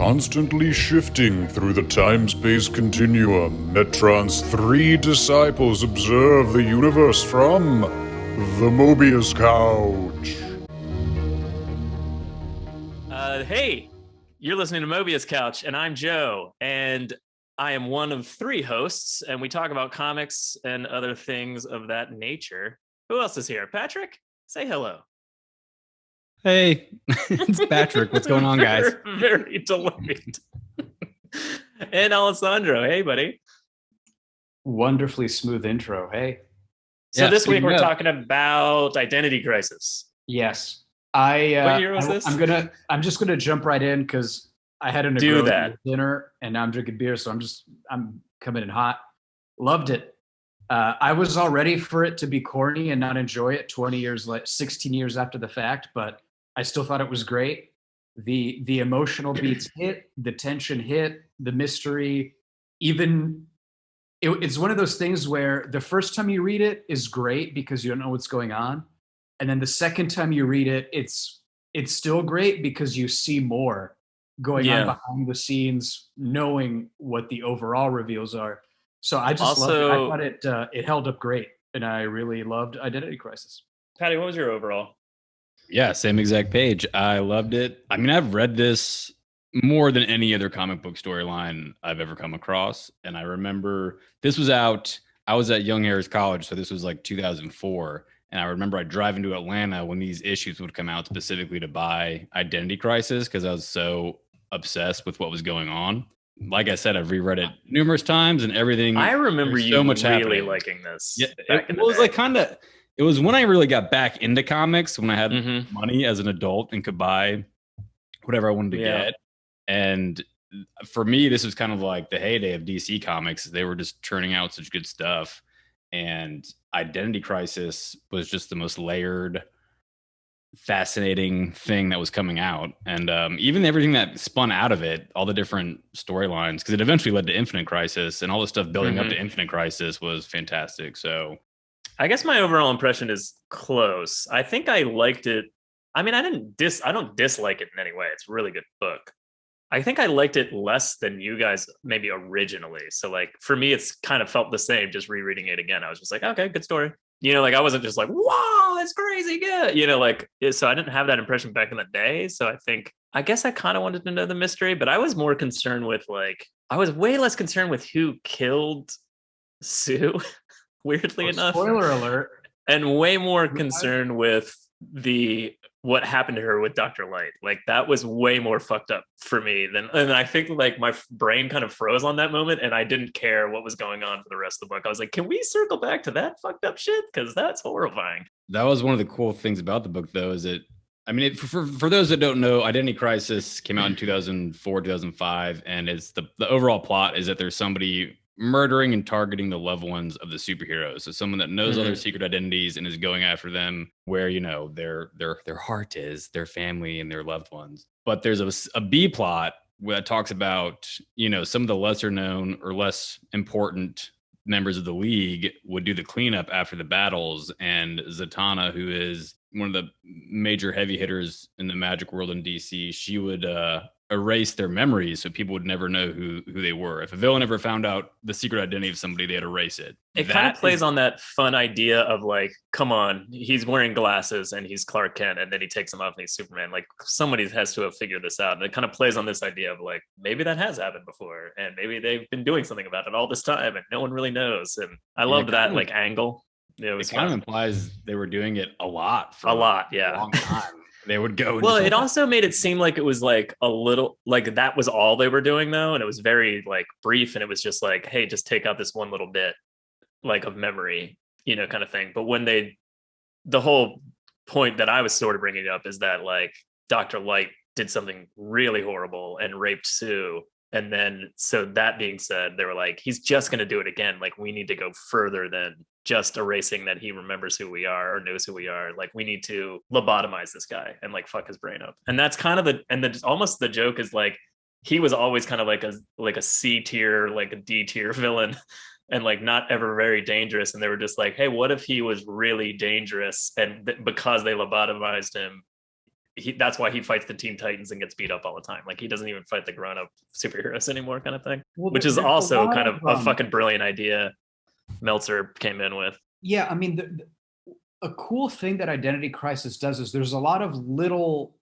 Constantly shifting through the time-space continuum, Metron's three disciples observe the universe from the Mobius Couch. Hey, you're listening to Mobius Couch, and I'm Joe, and I am one of three hosts, and we talk about comics and other things of that nature. Who else is here? Patrick, say hello. Hey, it's Patrick. What's going on, guys? Very delayed. And Alessandro, hey, buddy. Wonderfully smooth intro. Hey. So this week we're talking about Identity Crisis. Yes. What year was this? I'm just gonna jump right in because I had an dinner and now I'm drinking beer, so I'm coming in hot. Loved it. I was all ready for it to be corny and not enjoy it 16 years after the fact, but I still thought it was great. The emotional beats hit, the tension hit, the mystery. It's one of those things where the first time you read it is great because you don't know what's going on. And then the second time you read it, it's still great because you see more going on behind the scenes, knowing what the overall reveals are. So I just loved it. I thought it held up great, and I really loved Identity Crisis. Patty, what was your overall? Yeah, same exact page. I loved it. I mean, I've read this more than any other comic book storyline I've ever come across. And I remember this was out. I was at Young Harris College, so this was like 2004. And I remember I'd drive into Atlanta when these issues would come out specifically to buy Identity Crisis because I was so obsessed with what was going on. Like I said, I've reread it numerous times and everything. I remember you so much really happening. liking this. Yeah, it was like it was when I really got back into comics, when I had money as an adult and could buy whatever I wanted to get. And for me, this was kind of like the heyday of DC Comics. They were just churning out such good stuff. And Identity Crisis was just the most layered, fascinating thing that was coming out. And even everything that spun out of it, all the different storylines, because it eventually led to Infinite Crisis, and all the stuff building up to Infinite Crisis was fantastic. So I guess my overall impression is close. I think I liked it. I mean, I don't dislike it in any way. It's a really good book. I think I liked it less than you guys maybe originally. So like for me, it's kind of felt the same just rereading it again. I was just like, okay, good story. You know, like I wasn't just like, wow, that's crazy good. You know, like, so I didn't have that impression back in the day. So I guess I kind of wanted to know the mystery, but I was more concerned with I was way less concerned with who killed Sue, weirdly enough. Spoiler alert. And way more concerned with what happened to her with Dr. Light. Like that was way more fucked up for me and I think like my brain kind of froze on that moment and I didn't care what was going on for the rest of the book. I was like, can we circle back to that fucked up shit? Because that's horrifying. That was one of the cool things about the book, though, is for those that don't know, Identity Crisis came out in 2004, 2005, and it's the overall plot is that there's somebody murdering and targeting the loved ones of the superheroes. So someone that knows all their secret identities and is going after them where, you know, their heart is, their family and their loved ones. But there's a B plot that talks about, you know, some of the lesser known or less important members of the League would do the cleanup after the battles. And Zatanna, who is one of the major heavy hitters in the magic world in DC, she would erase their memories so people would never know who they were. If a villain ever found out the secret identity of somebody, they'd erase it. It kind of plays on that fun idea of like, come on, he's wearing glasses and he's Clark Kent and then he takes them off and he's Superman. Like somebody has to have figured this out. And it kind of plays on this idea of like, maybe that has happened before and maybe they've been doing something about it all this time and no one really knows. And I loved that like angle. It kind of implies they were doing it a lot for a long time. They would go. Well, it also made it seem like it was like a little like that was all they were doing though. And it was very like brief. And it was just like, hey, just take out this one little bit like of memory, you know, kind of thing. But when the whole point that I was sort of bringing up is that like Dr. Light did something really horrible and raped Sue. And then, so that being said, they were like, he's just going to do it again. Like, we need to go further than just erasing that he remembers who we are or knows who we are. Like, we need to lobotomize this guy and like fuck his brain up. And that's kind of almost the joke is like, he was always kind of like a C tier, like a D tier villain and like not ever very dangerous. And they were just like, hey, what if he was really dangerous? And because they lobotomized him, that's why he fights the Teen Titans and gets beat up all the time. Like he doesn't even fight the grown-up superheroes anymore, kind of thing. Well, which is also kind of a fucking brilliant idea Meltzer came in with. Yeah, I mean, a cool thing that Identity Crisis does is there's a lot of little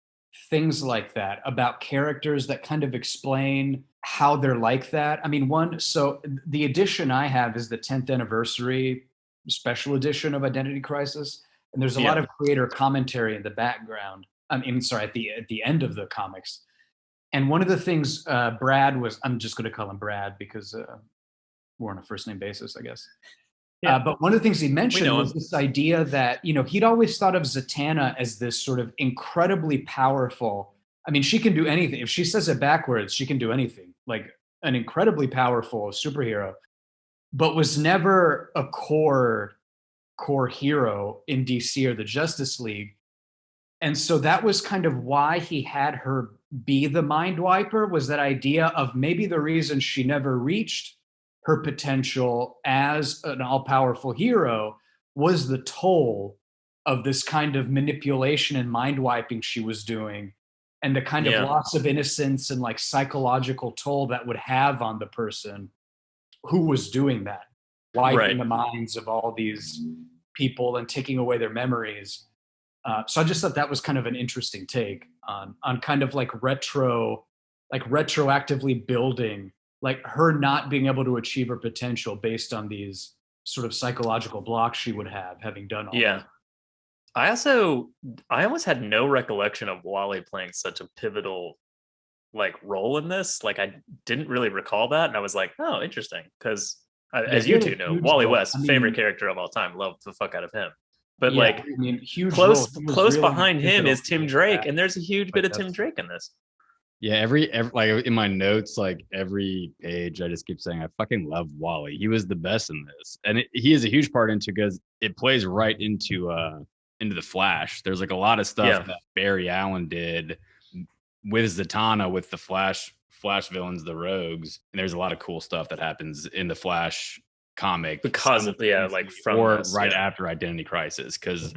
things like that about characters that kind of explain how they're like that. I mean, so the edition I have is the 10th anniversary special edition of Identity Crisis, and there's a lot of creator commentary in the background. At the end of the comics. And one of the things Brad was, I'm just going to call him Brad because we're on a first name basis, I guess. Yeah. But one of the things he mentioned was this idea that, he'd always thought of Zatanna as this sort of incredibly powerful. I mean, she can do anything. If she says it backwards, she can do anything. Like an incredibly powerful superhero, but was never a core hero in DC or the Justice League. And so that was kind of why he had her be the mind wiper, was that idea of maybe the reason she never reached her potential as an all-powerful hero was the toll of this kind of manipulation and mind wiping she was doing, and the kind of loss of innocence and like psychological toll that would have on the person who was doing that, wiping the minds of all these people and taking away their memories. So I just thought that was kind of an interesting take on kind of like retroactively building like her not being able to achieve her potential based on these sort of psychological blocks she would have having done all that. I almost had no recollection of Wally playing such a pivotal like role in this. Like I didn't really recall that. And I was like, oh, interesting. Because as you two know, Wally West, favorite character of all time, loved the fuck out of him. But huge close really behind him is Tim Drake, and there's a huge bit of Tim Drake in this. Yeah, every like in my notes, like every page, I just keep saying I fucking love Wally. He was the best in this, and he is a huge part into because it plays right into the Flash. There's like a lot of stuff that Barry Allen did with Zatanna, with the Flash villains, the Rogues, and there's a lot of cool stuff that happens in the Flash comic because of after Identity Crisis, because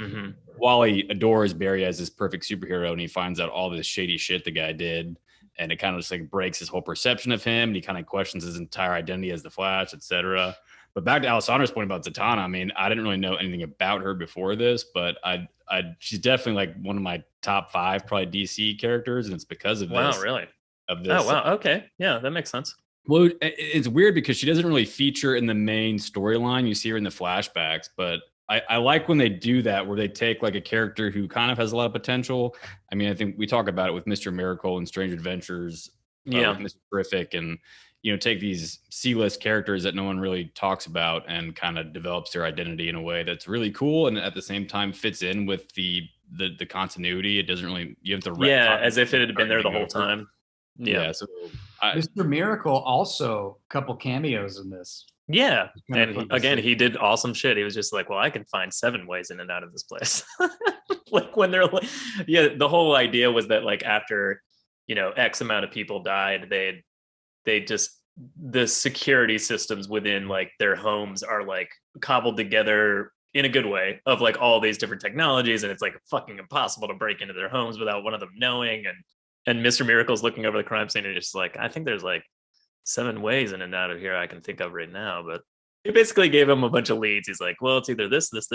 Wally adores Barry as his perfect superhero, and he finds out all this shady shit the guy did, and it kind of just like breaks his whole perception of him, and he kind of questions his entire identity as the Flash, etc. But back to Alessandro's point about Zatanna, I mean, I didn't really know anything about her before this, but she's definitely like one of my top 5 probably DC characters, and it's because of this. Wow, really? Of this. Oh wow, okay, yeah, that makes sense. Well, it's weird because she doesn't really feature in the main storyline. You see her in the flashbacks, but I like when they do that, where they take like a character who kind of has a lot of potential. I mean, I think we talk about it with Mr. Miracle and Strange Adventures, with Mr. Terrific, and take these C-list characters that no one really talks about and kind of develops their identity in a way that's really cool, and at the same time fits in with the continuity. It doesn't really, you have to as if it had been there the whole time. Yeah. So Mr. Miracle also a couple cameos in this. Yeah. And again, he did awesome shit. He was just like, well, I can find 7 ways in and out of this place. Like when they're like, the whole idea was that like after, X amount of people died, they just, the security systems within like their homes are like cobbled together in a good way of like all these different technologies. And it's like fucking impossible to break into their homes without one of them knowing. And Mr. Miracle's looking over the crime scene and just like, I think there's like 7 ways in and out of here I can think of right now. But he basically gave him a bunch of leads. He's like, well, it's either this, or this.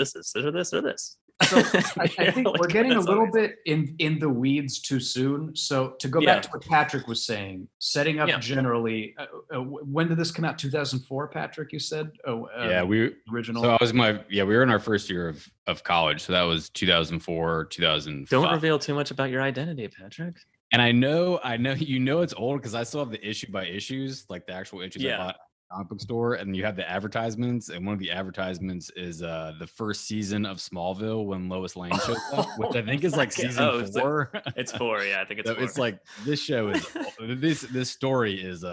So I think we're getting a little bit in the weeds too soon. So to go back to what Patrick was saying, setting up generally, when did this come out? 2004, Patrick, you said? Original. So we were in our first year of college. So that was 2004, 2005. Don't reveal too much about your identity, Patrick. And I know it's old because I still have the issue by issues, like the actual issues I bought at the comic book store, and you have the advertisements, and one of the advertisements is the first season of Smallville when Lois Lane shows up, which I think is like season 4. It's 4, I think it's 4. It's like this show is this story is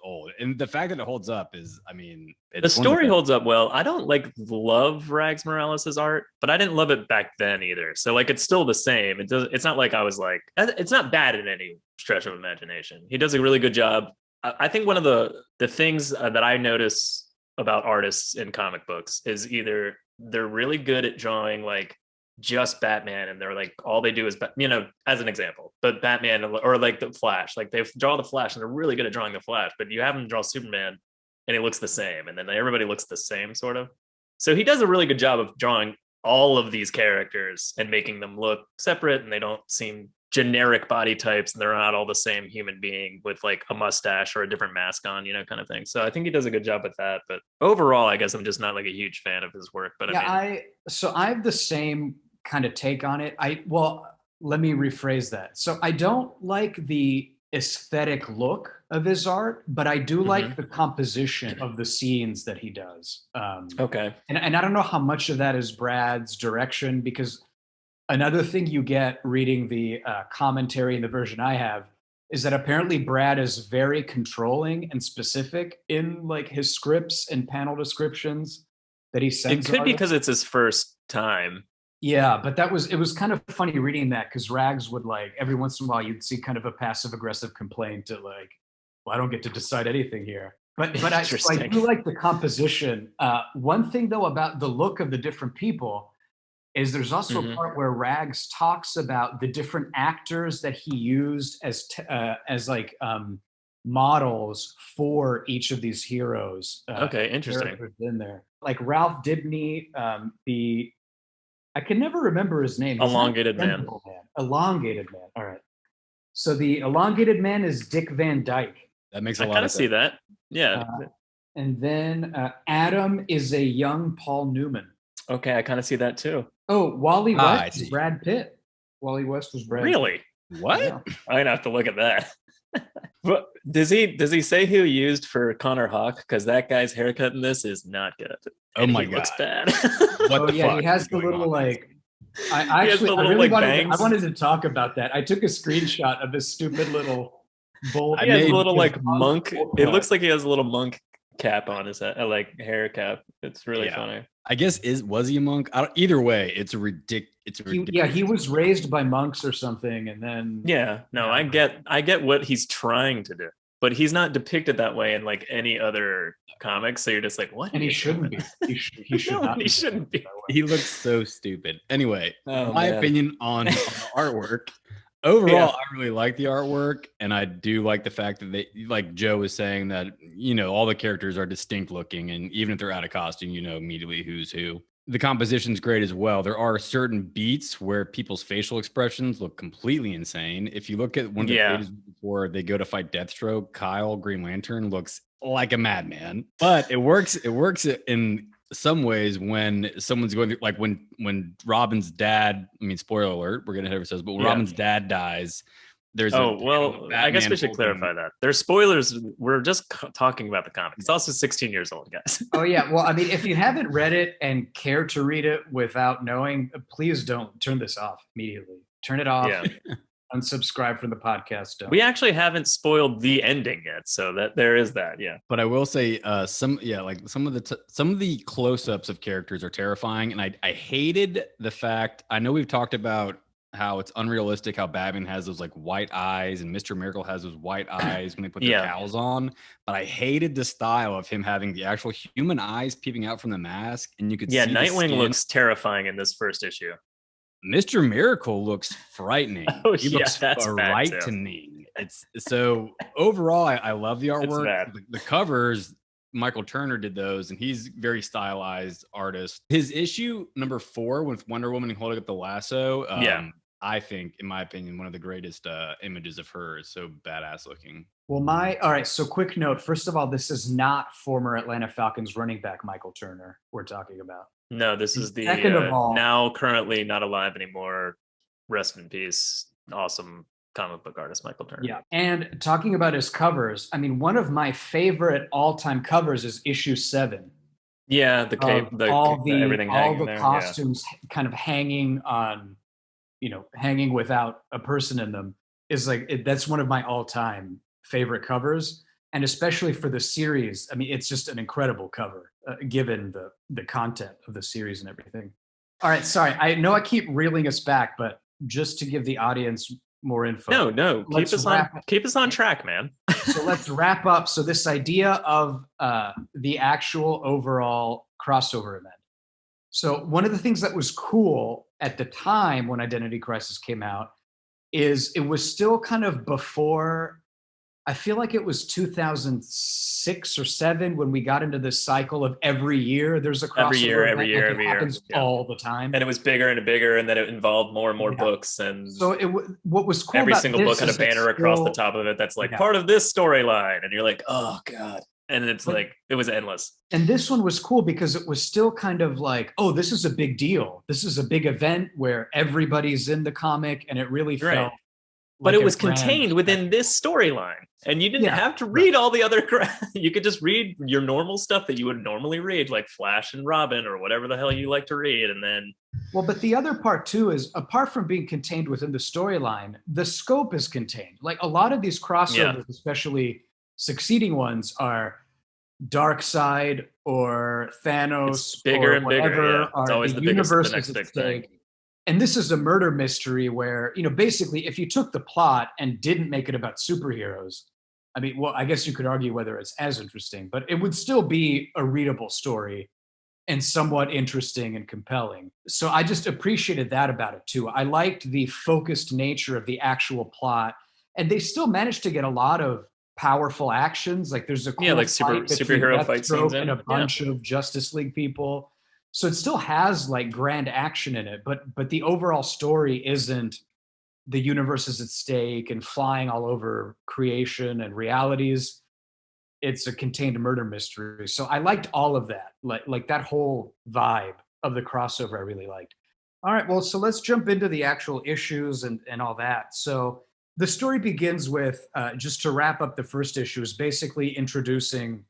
old, and the fact that it holds up is, I mean, the story holds up well. I don't love Rags Morales' art, but I didn't love it back then either. So like it's still the same. It's not like I was like, it's not bad in any stretch of imagination. He does a really good job. I think one of the things that I notice about artists in comic books is either they're really good at drawing like just Batman, and they're like all they do is as an example, but Batman or like the Flash, like they draw the Flash and they're really good at drawing the Flash, but you have them draw Superman and it looks the same, and then everybody looks the same sort of. So he does a really good job of drawing all of these characters and making them look separate, and they don't seem generic body types, and they're not all the same human being with like a mustache or a different mask on, kind of thing. So I think he does a good job with that. But overall, I guess I'm just not like a huge fan of his work. But I have the same kind of take on it. Let me rephrase that. So I don't like the aesthetic look of his art, but I do like the composition of the scenes that he does. Okay. And I don't know how much of that is Brad's direction, because another thing you get reading the commentary in the version I have is that apparently Brad is very controlling and specific in like his scripts and panel descriptions that he sends. It could be because it's his first time. Yeah, but it was kind of funny reading that, because Rags would like every once in a while you'd see kind of a passive aggressive complaint to like, well, I don't get to decide anything here. But I do like the composition. One thing though about the look of the different people is there's also a part where Rags talks about the different actors that he used as models for each of these heroes. Okay, interesting. In there, like Ralph Dibny, I can never remember his name. Elongated Man. Elongated Man. All right. So the elongated man is Dick Van Dyke. That makes a lot of sense. I kind of see that. Yeah. And then Adam is a young Paul Newman. Okay, I kind of see that too. Oh, Wally West is Brad Pitt. Wally West was Brad Really? Pitt. What? Yeah. I'm gonna have to look at that. But does he say who he used for Connor Hawk? Because that guy's haircut in this is not good. Oh my God, looks bad. What the fuck? He has the little like. I wanted to talk about that. I took a screenshot of this stupid little bowl. He has a little like monk. It looks like he has a little monk cap on his head, like hair cap. It's really funny. I guess was he a monk? Either way, it's a ridiculous. He was raised by monks or something, and then I get what he's trying to do, but he's not depicted that way in like any other comics. So you're just like, what? And he shouldn't be. He should not. He shouldn't be. He looks so stupid. Anyway, my opinion on the artwork. Overall, I really like the artwork, and I do like the fact that they, like Joe was saying, that all the characters are distinct looking, and even if they're out of costume, immediately who's who. The composition's great as well. There are certain beats where people's facial expressions look completely insane. If you look at one of the pages before they go to fight Deathstroke, Kyle Green Lantern looks like a madman, but it works in some ways when someone's going through, like when Robin's dad, spoiler alert, we're gonna have ourselves, but when Robin's dad dies, there's I guess we should clarify that there's spoilers. We're just talking about the comic. It's also 16 years old, guys. Oh yeah, well, if you haven't read it and care to read it without knowing, please don't turn this off immediately. Turn it off. Unsubscribe from the podcast. We actually haven't spoiled the ending yet, so that there is that. Yeah, but I will say some of the close-ups of characters are terrifying, and I hated the fact. I know we've talked about how it's unrealistic how Batman has those like white eyes, and Mr. Miracle has those white eyes when they put their cowls on. But I hated the style of him having the actual human eyes peeping out from the mask, and you could see Nightwing looks terrifying in this first issue. Mr. Miracle looks frightening. He looks frightening. It's so overall, I love the artwork. The covers, Michael Turner did those, and he's very stylized artist. His issue number 4 with Wonder Woman holding up the lasso. I think, in my opinion, one of the greatest images of her. Is so badass looking. Well, all right. So quick note. First of all, this is not former Atlanta Falcons running back Michael Turner we're talking about. No, this is the now currently not alive anymore. Rest in peace. Awesome comic book artist Michael Turner. Yeah, and talking about his covers, one of my favorite all-time covers is issue 7. Yeah, the cape, everything, all the costumes kind of hanging on, hanging without a person in them is that's one of my all-time favorite covers. And especially for the series, it's just an incredible cover, given the content of the series and everything. All right, sorry. I know I keep reeling us back, but just to give the audience more info. No. Keep us on track, man. So let's wrap up. So this idea of the actual overall crossover event. So one of the things that was cool, at the time when Identity Crisis came out is it was still kind of before, I feel like it was 2006 or 7 when we got into this cycle of every year there's a crossover every year. It happens all the time. And it was bigger and bigger, and then it involved more and more books. And so what was cool every about single book had a banner across the top of it that's like part of this storyline. And you're like, oh God. And it's like, it was endless. And this one was cool because it was still kind of like, oh, this is a big deal. This is a big event where everybody's in the comic, and it really felt but it was contained within this storyline, and you didn't have to read all the other crap. You could just read your normal stuff that you would normally read, like Flash and Robin or whatever the hell you like to read. And then, well, but the other part too is, apart from being contained within the storyline, the scope is contained. Like a lot of these crossovers, especially succeeding ones, are Darkseid or Thanos, it's bigger or and bigger. It's always the universe the next big thing. And this is a murder mystery where, basically if you took the plot and didn't make it about superheroes, I mean, well, I guess you could argue whether it's as interesting, but it would still be a readable story and somewhat interesting and compelling. So I just appreciated that about it too. I liked the focused nature of the actual plot, and they still managed to get a lot of powerful actions. Like there's a cool like superhero fight scenes and a bunch of Justice League people. So it still has like grand action in it, but the overall story isn't the universe is at stake and flying all over creation and realities. It's a contained murder mystery. So I liked all of that, like that whole vibe of the crossover I really liked. All right, well, so let's jump into the actual issues and all that. So the story begins with, just to wrap up the first issue, is basically introducing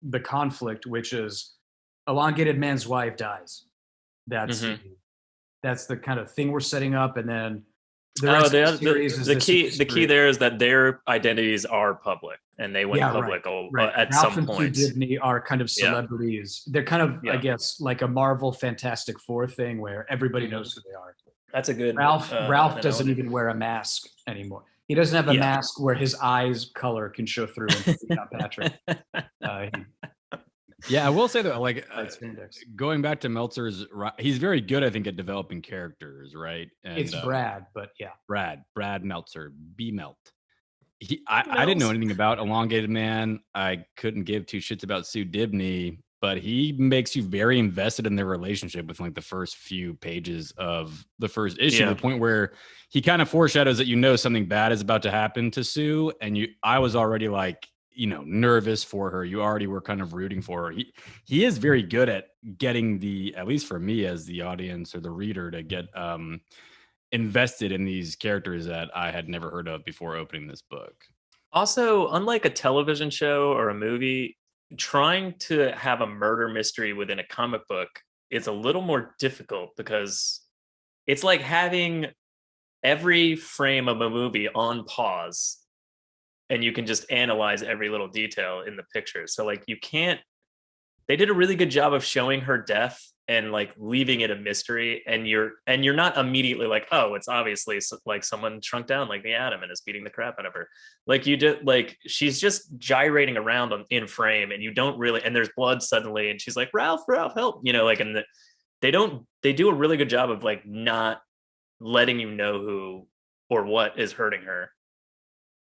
the conflict, which is Elongated Man's wife dies. That's the kind of thing we're setting up, and then the key there is that their identities are public, and they went public at Ralph some point. And Sue Dibney are kind of celebrities. They're kind of, I guess, like a Marvel Fantastic Four thing where everybody knows who they are. That's a good. Ralph doesn't even wear a mask anymore. He doesn't have a mask where his eyes color can show through. And Patrick. Yeah, I will say though, like going back to Meltzer's, he's very good, I think, at developing characters, right? And, it's Brad, but Brad Meltzer, B Melt. I didn't know anything about Elongated Man. I couldn't give two shits about Sue Dibney, but he makes you very invested in their relationship with like the first few pages of the first issue, to the point where he kind of foreshadows that something bad is about to happen to Sue, and I was already like, nervous for her. You already were kind of rooting for her. He is very good at getting at least for me as the audience or the reader, to get invested in these characters that I had never heard of before opening this book. Also, unlike a television show or a movie, trying to have a murder mystery within a comic book is a little more difficult, because it's like having every frame of a movie on pause, and you can just analyze every little detail in the picture. So like they did a really good job of showing her death and like leaving it a mystery. And you're not immediately like, oh, it's obviously like someone shrunk down like the Atom and is beating the crap out of her. Like she's just gyrating around in frame, and you don't really, and there's blood suddenly, and she's like, Ralph, help, and they do a really good job of like not letting you know who or what is hurting her,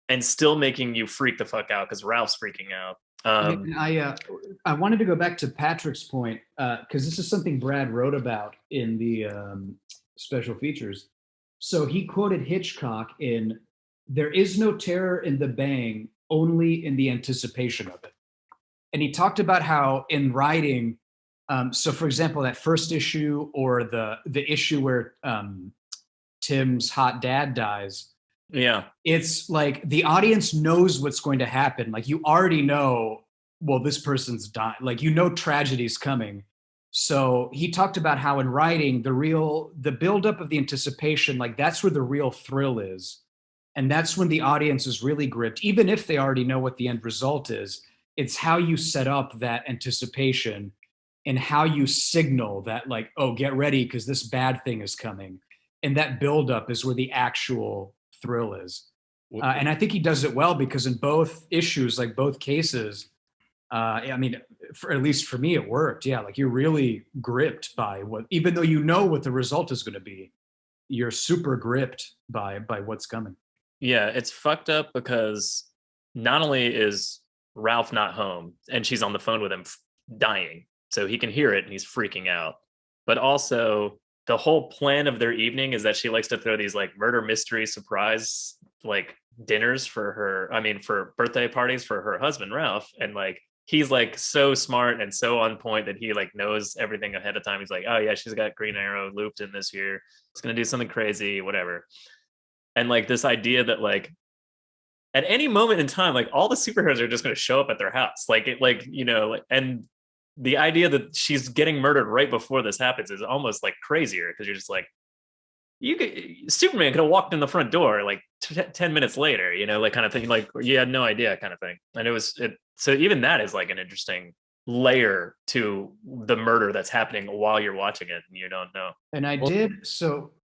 and still making you freak the fuck out because Ralph's freaking out. I wanted to go back to Patrick's point, because this is something Brad wrote about in the special features. So he quoted Hitchcock in, "There is no terror in the bang, only in the anticipation of it." And he talked about how in writing, so for example, that first issue or the issue where Tim's hot dad dies, it's like the audience knows what's going to happen. Like you already know, well, this person's dying. Like tragedy's coming. So he talked about how in writing, the buildup of the anticipation, like that's where the real thrill is. And that's when the audience is really gripped, even if they already know what the end result is. It's how you set up that anticipation and how you signal that, like, oh, get ready because this bad thing is coming. And that buildup is where the actual thrill is. And I think he does it well, because in both issues, like both cases, I mean, at least for me, it worked. Yeah, like you're really gripped by what, even though you know what the result is going to be, you're super gripped by what's coming. Yeah, it's fucked up because not only is Ralph not home and she's on the phone with him dying, so he can hear it and he's freaking out, but also the whole plan of their evening is that she likes to throw these like murder mystery surprise like dinners for birthday parties for her husband Ralph, and like he's like so smart and so on point that he like knows everything ahead of time. He's like, oh yeah, she's got Green Arrow looped in this year, it's gonna do something crazy, whatever. And like this idea that like at any moment in time, like all the superheroes are just going to show up at their house, like it, like and the idea that she's getting murdered right before this happens is almost like crazier, because you're just like, Superman could have walked in the front door like 10 minutes later, like kind of thing, like you had no idea kind of thing. And so even that is like an interesting layer to the murder that's happening while you're watching it and you don't know. And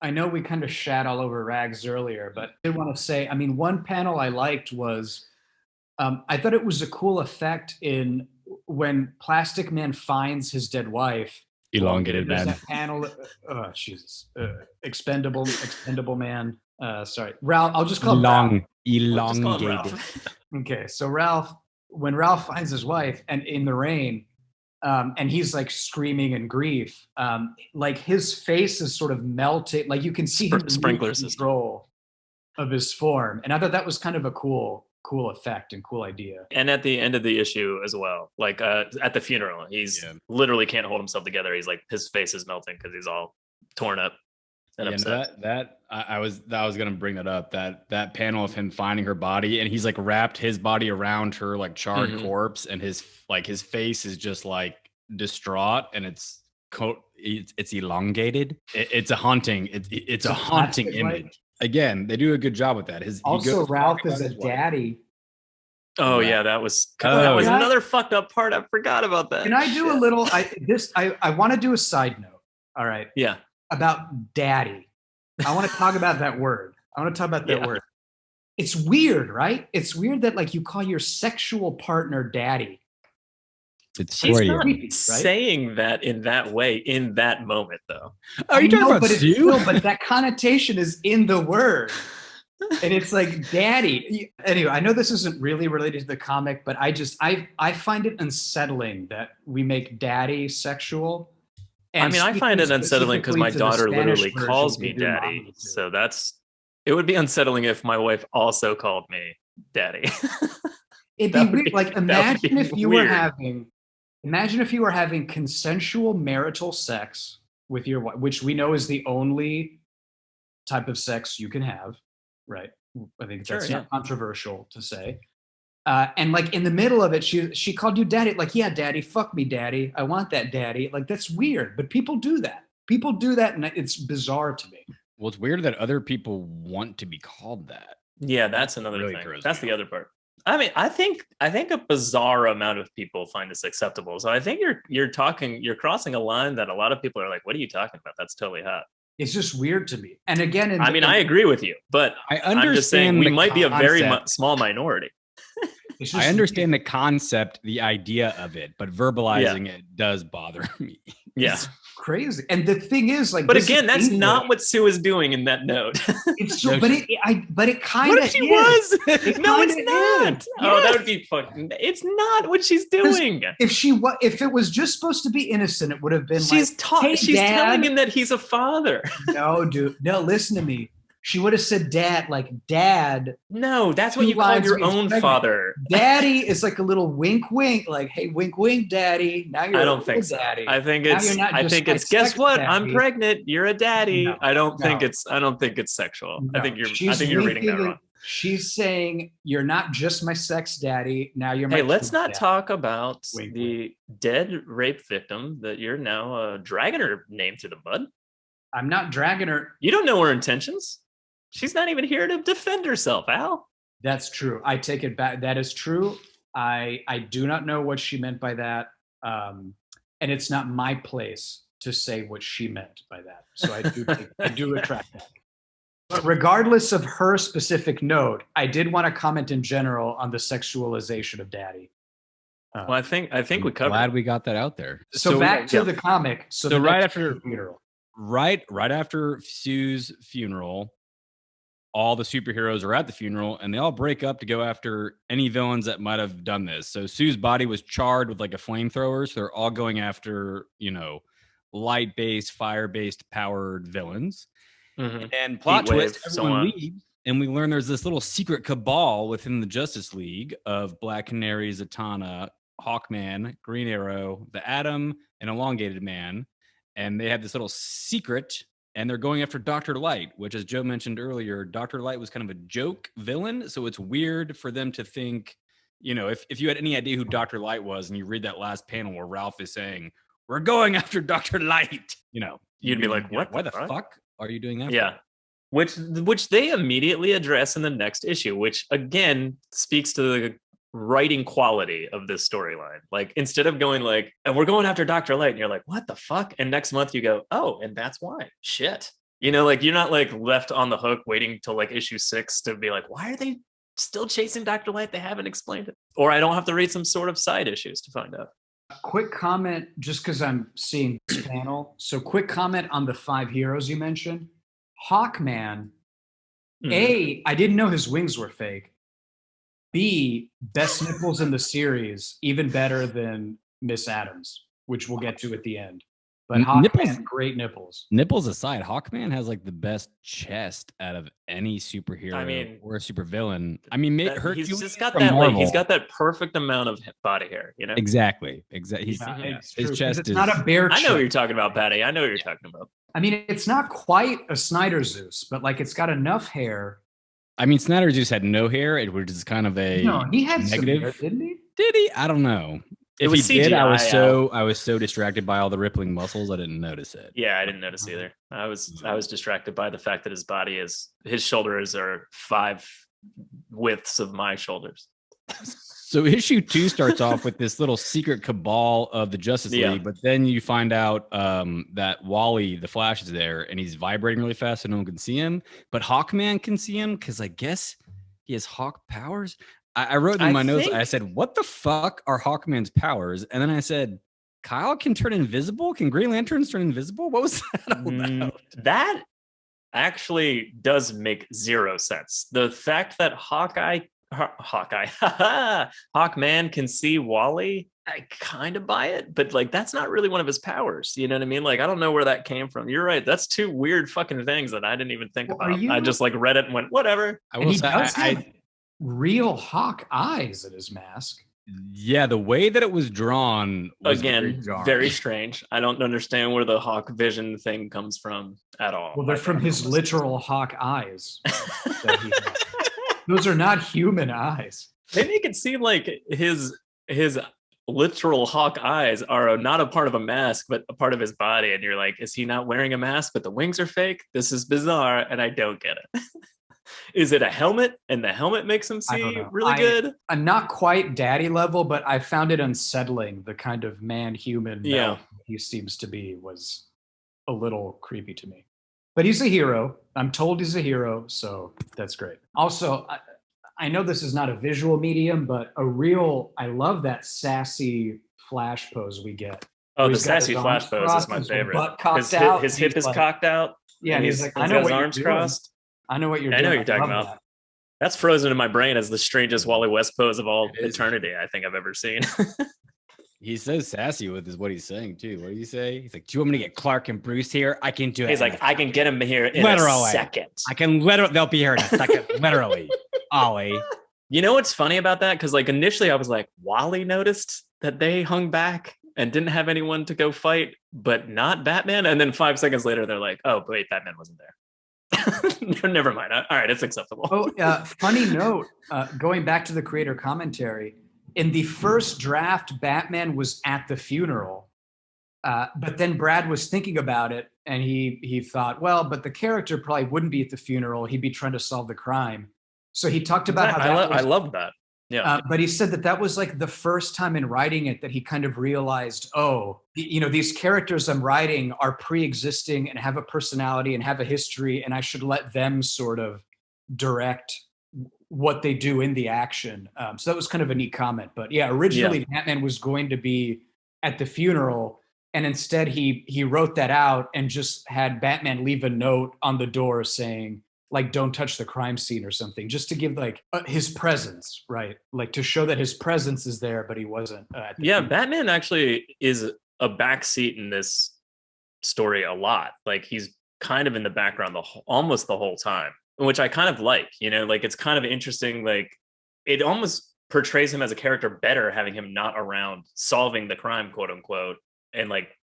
I know we kind of shat all over Rags earlier, but I did want to say, I mean, one panel I liked was, I thought it was a cool effect in when Plastic Man finds his dead wife. Elongated Man. That panel, oh Jesus, Expendable Man. Sorry, Ralph. I'll just call him Ralph. Elongated. Okay, so when Ralph finds his wife and in the rain, and he's like screaming in grief, like his face is sort of melting, like you can see him sprinkler control of his form. And I thought that was kind of a cool effect and cool idea. And at the end of the issue as well, like at the funeral, he's literally can't hold himself together. He's like, his face is melting because he's all torn up and upset. I was gonna bring that up. That panel of him finding her body, and he's like wrapped his body around her like charred corpse, and his face is just like distraught, and it's elongated. It's a haunting. It's a haunting image. Right? Again, they do a good job with that. Ralph is a daddy. Oh yeah, that was another fucked up part. I forgot about that. Can I do a little? I want to do a side note. All right. Yeah. About daddy. I want to talk about that word. Word. It's weird, right? It's weird that like you call your sexual partner daddy. She's not saying that in that way in that moment, though. Are you talking about you? But that connotation is in the word, and it's like daddy. Anyway, I know this isn't really related to the comic, but I find it unsettling that we make daddy sexual. And I find it unsettling because my daughter literally calls me daddy. So it would be unsettling if my wife also called me daddy. It'd be weird. Like imagine if you were having consensual marital sex with your wife, which we know is the only type of sex you can have, right? I think that's not controversial to say. And like in the middle of it, she called you daddy. Like, yeah, daddy, fuck me, daddy. I want that, daddy. Like, that's weird. But people do that. And it's bizarre to me. Well, it's weird that other people want to be called that. Yeah, that's another thing. That's the other part. I mean, I think a bizarre amount of people find this acceptable. So I think you're crossing a line that a lot of people are like, what are you talking about? That's totally hot. It's just weird to me. And again, I agree with you, but I'm just saying we might be a very small minority. I understand the concept, the idea of it, but verbalizing it does bother me. Yeah. It's crazy. And the thing is, like, but again, that's not what Sue is doing in that note. It's true, but it kind of. What if she was? No, it's not. Oh, that would be fucking. It's not what she's doing. If it was just supposed to be innocent, it would have been. She's telling him that he's a father. No, dude. No, listen to me. She would have said dad, like dad. No, that's what you call your own father. Daddy is like a little wink, wink, like, hey, wink, wink, daddy. Now you're I don't think so. Daddy. I think it's guess what? Daddy. I'm pregnant. You're a daddy. No, I don't think it's sexual. No. I think you're reading that wrong. She's saying you're not just my sex daddy. Now you're my let's not talk about the dead rape victim that you're now dragging her name through the mud. I'm not dragging her. You don't know her intentions. She's not even here to defend herself, Al. That's true. I take it back. That is true. I do not know what she meant by that. And it's not my place to say what she meant by that. So I do retract that. But regardless of her specific note, I did want to comment in general on the sexualization of daddy. Well, I think we covered. Glad we got that out there. So back to the comic. So right after Sue's funeral, all the superheroes are at the funeral, and they all break up to go after any villains that might have done this. So Sue's body was charred with like a flamethrower, so they're all going after, light-based, fire-based powered villains. Mm-hmm. And plot twist, everyone leaves, and we learn there's this little secret cabal within the Justice League of Black Canary, Zatanna, Hawkman, Green Arrow, the Atom, and Elongated Man. And they have this little secret, and they're going after Dr. Light, which, as Joe mentioned earlier, Dr. Light was kind of a joke villain. So it's weird for them to think, if you had any idea who Dr. Light was and you read that last panel where Ralph is saying, we're going after Dr. Light, you'd be like, what? Why the fuck are you doing that? Yeah. Which they immediately address in the next issue, which again speaks to the writing quality of this storyline. Like, instead of going like, and we're going after Dr. Light, and you're like, what the fuck? And next month you go, oh, and that's why. Shit. Like, you're not like left on the hook waiting till like issue 6 to be like, why are they still chasing Dr. Light? They haven't explained it. Or I don't have to read some sort of side issues to find out. Quick comment, just because I'm seeing this panel. So quick comment on the 5 heroes you mentioned. Hawkman, A, I didn't know his wings were fake. B, best nipples in the series, even better than Miss Adams, which we'll get to at the end. But Hawkman, great nipples. Nipples aside, Hawkman has like the best chest out of any superhero or supervillain. He's just got that. He's got that perfect amount of body hair. Exactly. His chest it's not a bear. I know what you're talking about, Patty. I know what you're talking about. It's not quite a Snyder Zeus, but like it's got enough hair. Snyder Zeus had no hair, which is kind of a he had negative. Some hair, didn't he? Did he? I don't know. If he did, I was so distracted by all the rippling muscles, I didn't notice it. Yeah, I didn't notice either. I was distracted by the fact that his shoulders are 5 widths of my shoulders. So issue 2 starts off with this little secret cabal of the Justice League, but then you find out that Wally, the Flash, is there, and he's vibrating really fast so no one can see him. But Hawkman can see him because I guess he has Hawk powers. I wrote in my notes, I said, what the fuck are Hawkman's powers? And then I said, Kyle can turn invisible? Can Green Lanterns turn invisible? What was that about? That actually does make zero sense. The fact that Hawkman can see Wally, I kind of buy it, but like that's not really one of his powers. You know what I mean? Like, I don't know where that came from. You're right. That's 2 weird fucking things that I didn't even think about. I just like read it and went, whatever. I will say, have real hawk eyes in his mask. Yeah, the way that it was drawn was very strange. I don't understand where the hawk vision thing comes from at all. Well, they're from his literal hawk eyes. Those are not human eyes. They make it seem like his literal hawk eyes are not a part of a mask, but a part of his body. And you're like, is he not wearing a mask, but the wings are fake? This is bizarre, and I don't get it. Is it a helmet, and the helmet makes him see really good? I'm not quite daddy level, but I found it unsettling. The kind of man-human he seems to be was a little creepy to me. But he's a hero. I'm told he's a hero, so that's great. Also, I know this is not a visual medium, but I love that sassy Flash pose we get. Oh, the sassy Flash pose is my favorite. His hip is cocked out. Yeah, and he's like, I know what you're doing. I know what you're doing. I know what you're talking about. That's frozen in my brain as the strangest Wally West pose of all eternity I think I've ever seen. He's so sassy with what he's saying too. What did he say? He's like, "Do you want me to get Clark and Bruce here? I can do it." He's like, "I can get him here in a second. I can literally. They'll be here in a second, literally." Ollie. You know what's funny about that? Because like initially I was like, Wally noticed that they hung back and didn't have anyone to go fight, but not Batman. And then 5 seconds later, they're like, "Oh, wait, Batman wasn't there." Never mind. All right, it's acceptable. Funny note, going back to the creator commentary, in the first draft, Batman was at the funeral, but then Brad was thinking about it, and he thought, well, but the character probably wouldn't be at the funeral. He'd be trying to solve the crime. So he talked about how I love that. Yeah. But he said that was like the first time in writing it that he kind of realized, these characters I'm writing are pre-existing and have a personality and have a history, and I should let them sort of direct what they do in the action. So that was kind of a neat comment. But yeah, originally Batman was going to be at the funeral, and instead he wrote that out and just had Batman leave a note on the door saying, like, don't touch the crime scene or something, just to give like his presence, right? Like to show that his presence is there, but he wasn't. Batman actually is a backseat in this story a lot. Like he's kind of in the background almost the whole time, which I kind of like, like it's kind of interesting. Like it almost portrays him as a character better, having him not around solving the crime, quote unquote, and like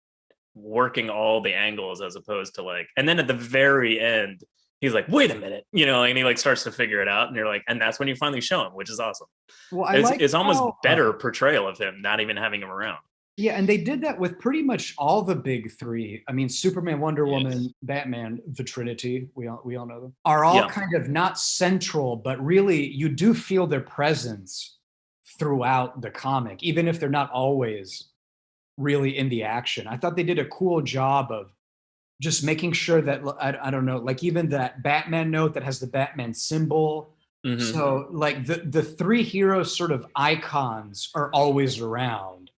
working all the angles as opposed to like, and then at the very end, he's like, wait a minute, and he like starts to figure it out. And you're like, and that's when you finally show him, which is awesome. Well, it's almost better portrayal of him, not even having him around. Yeah, and they did that with pretty much all the big three. I mean, Superman, Wonder Woman, Batman, the Trinity, we all know them, are all kind of not central, but really you do feel their presence throughout the comic, even if they're not always really in the action. I thought they did a cool job of just making sure that, I don't know, like even that Batman note that has the Batman symbol. Mm-hmm. So like the three heroes sort of icons are always around.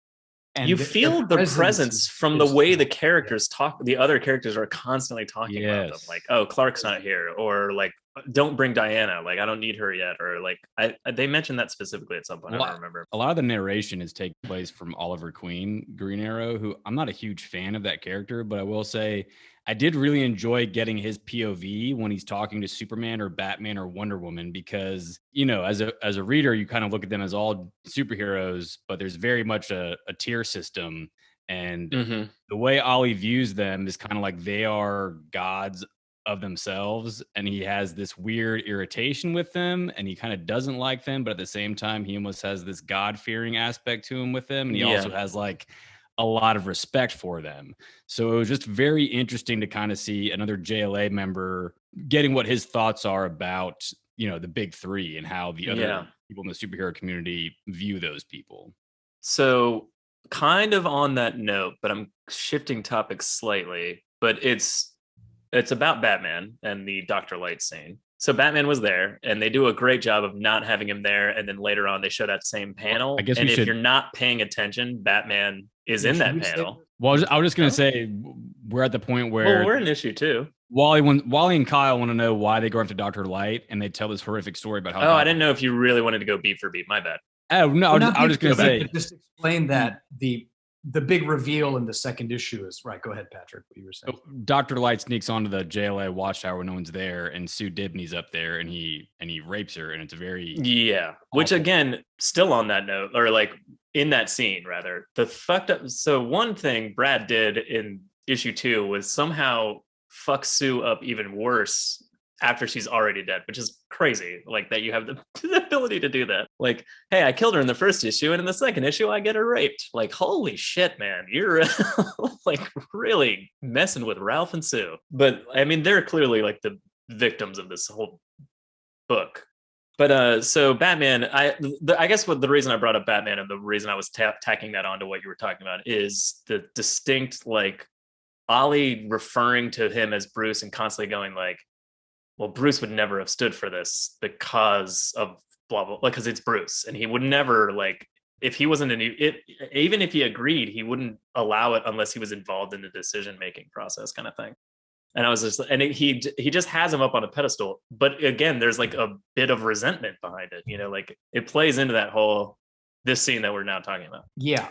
And you feel the presence from the way the characters talk. The other characters are constantly talking about them. Like, oh, Clark's not here. Or like, don't bring Diana. Like, I don't need her yet. Or like, they mentioned that specifically at some point. I don't remember. A lot of the narration is taking place from Oliver Queen, Green Arrow, who I'm not a huge fan of that character, but I will say I did really enjoy getting his POV when he's talking to Superman or Batman or Wonder Woman, because, as a reader, you kind of look at them as all superheroes, but there's very much a tier system. And the way Ollie views them is kind of like they are gods of themselves. And he has this weird irritation with them, and he kind of doesn't like them. But at the same time, he almost has this God-fearing aspect to him with them. And he also has like a lot of respect for them. So it was just very interesting to kind of see another JLA member getting what his thoughts are about, the big three and how the other people in the superhero community view those people. So kind of on that note, but I'm shifting topics slightly, but it's about Batman and the Dr. Light scene. So Batman was there, and they do a great job of not having him there. And then later on, they show that same panel. I guess and if you're not paying attention, Batman is in that panel. Well, I was just going to say, we're at the point where we're in issue 2. Wally and Kyle want to know why they go after Dr. Light, and they tell this horrific story about how. I didn't know if you really wanted to go beat for beat. My bad. Oh no, I was just going to say, just explain that the big reveal in the second issue is right. Go ahead, Patrick. What you were saying. Dr. Light sneaks onto the JLA watchtower when no one's there, and Sue Dibney's up there, and he rapes her, and it's a very awful. Which again, still on that note, or like in that scene rather, the fucked up. So one thing Brad did in issue 2 was somehow fuck Sue up even worse after she's already dead, which is crazy. Like that you have the ability to do that. Like, hey, I killed her in the first issue, and in the second issue, I get her raped. Like, holy shit, man, you're like really messing with Ralph and Sue. But I mean, they're clearly like the victims of this whole book. But so Batman, I guess what the reason I brought up Batman and the reason I was tacking that onto what you were talking about is the distinct, like, Ollie referring to him as Bruce and constantly going like, well, Bruce would never have stood for this because of blah, blah, because it's Bruce. And he would never, like, if he wasn't even if he agreed, he wouldn't allow it unless he was involved in the decision-making process kind of thing. And I was just, and he just has him up on a pedestal. But again, there's like a bit of resentment behind it, like it plays into that this scene that we're now talking about. Yeah.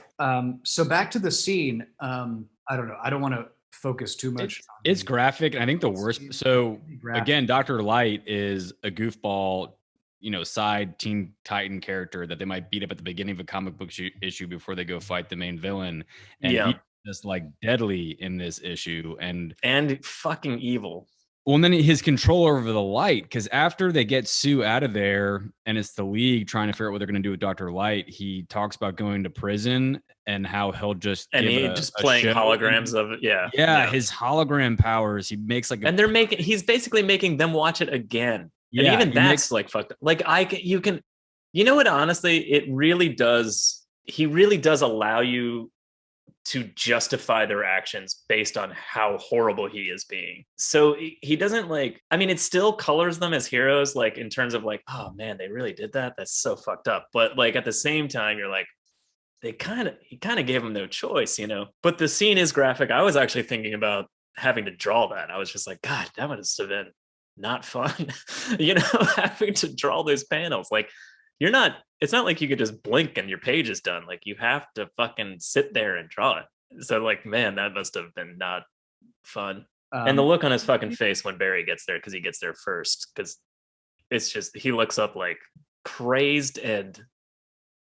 So back to the scene. I don't know. I don't want to focus too much. It's graphic. And I think the worst. So again, Dr. Light is a goofball, side Teen Titan character that they might beat up at the beginning of a comic book issue before they go fight the main villain. And he's just like deadly in this issue and fucking evil. Well, and then his control over the Light, because after they get Sue out of there and it's the League trying to figure out what they're going to do with Dr. Light, he talks about going to prison and how he'll just playing holograms of it. Yeah, his hologram powers. He makes like, and he's basically making them watch it again. And even that's like fucked up. Like honestly, it really does. He really does allow you to justify their actions based on how horrible he is being. So he doesn't like, I mean, it still colors them as heroes, like in terms of like, oh man, they really did that. That's so fucked up. But like at the same time, you're like, he kind of gave him no choice, you know. But the scene is graphic. I was actually thinking about having to draw that. I was just like, God, that must have been not fun, you know, having to draw those panels. Like, it's not like you could just blink and your page is done. Like, you have to fucking sit there and draw it. So like, man, that must have been not fun. And the look on his fucking face when Barry gets there, because he gets there first, because it's just, he looks up like crazed and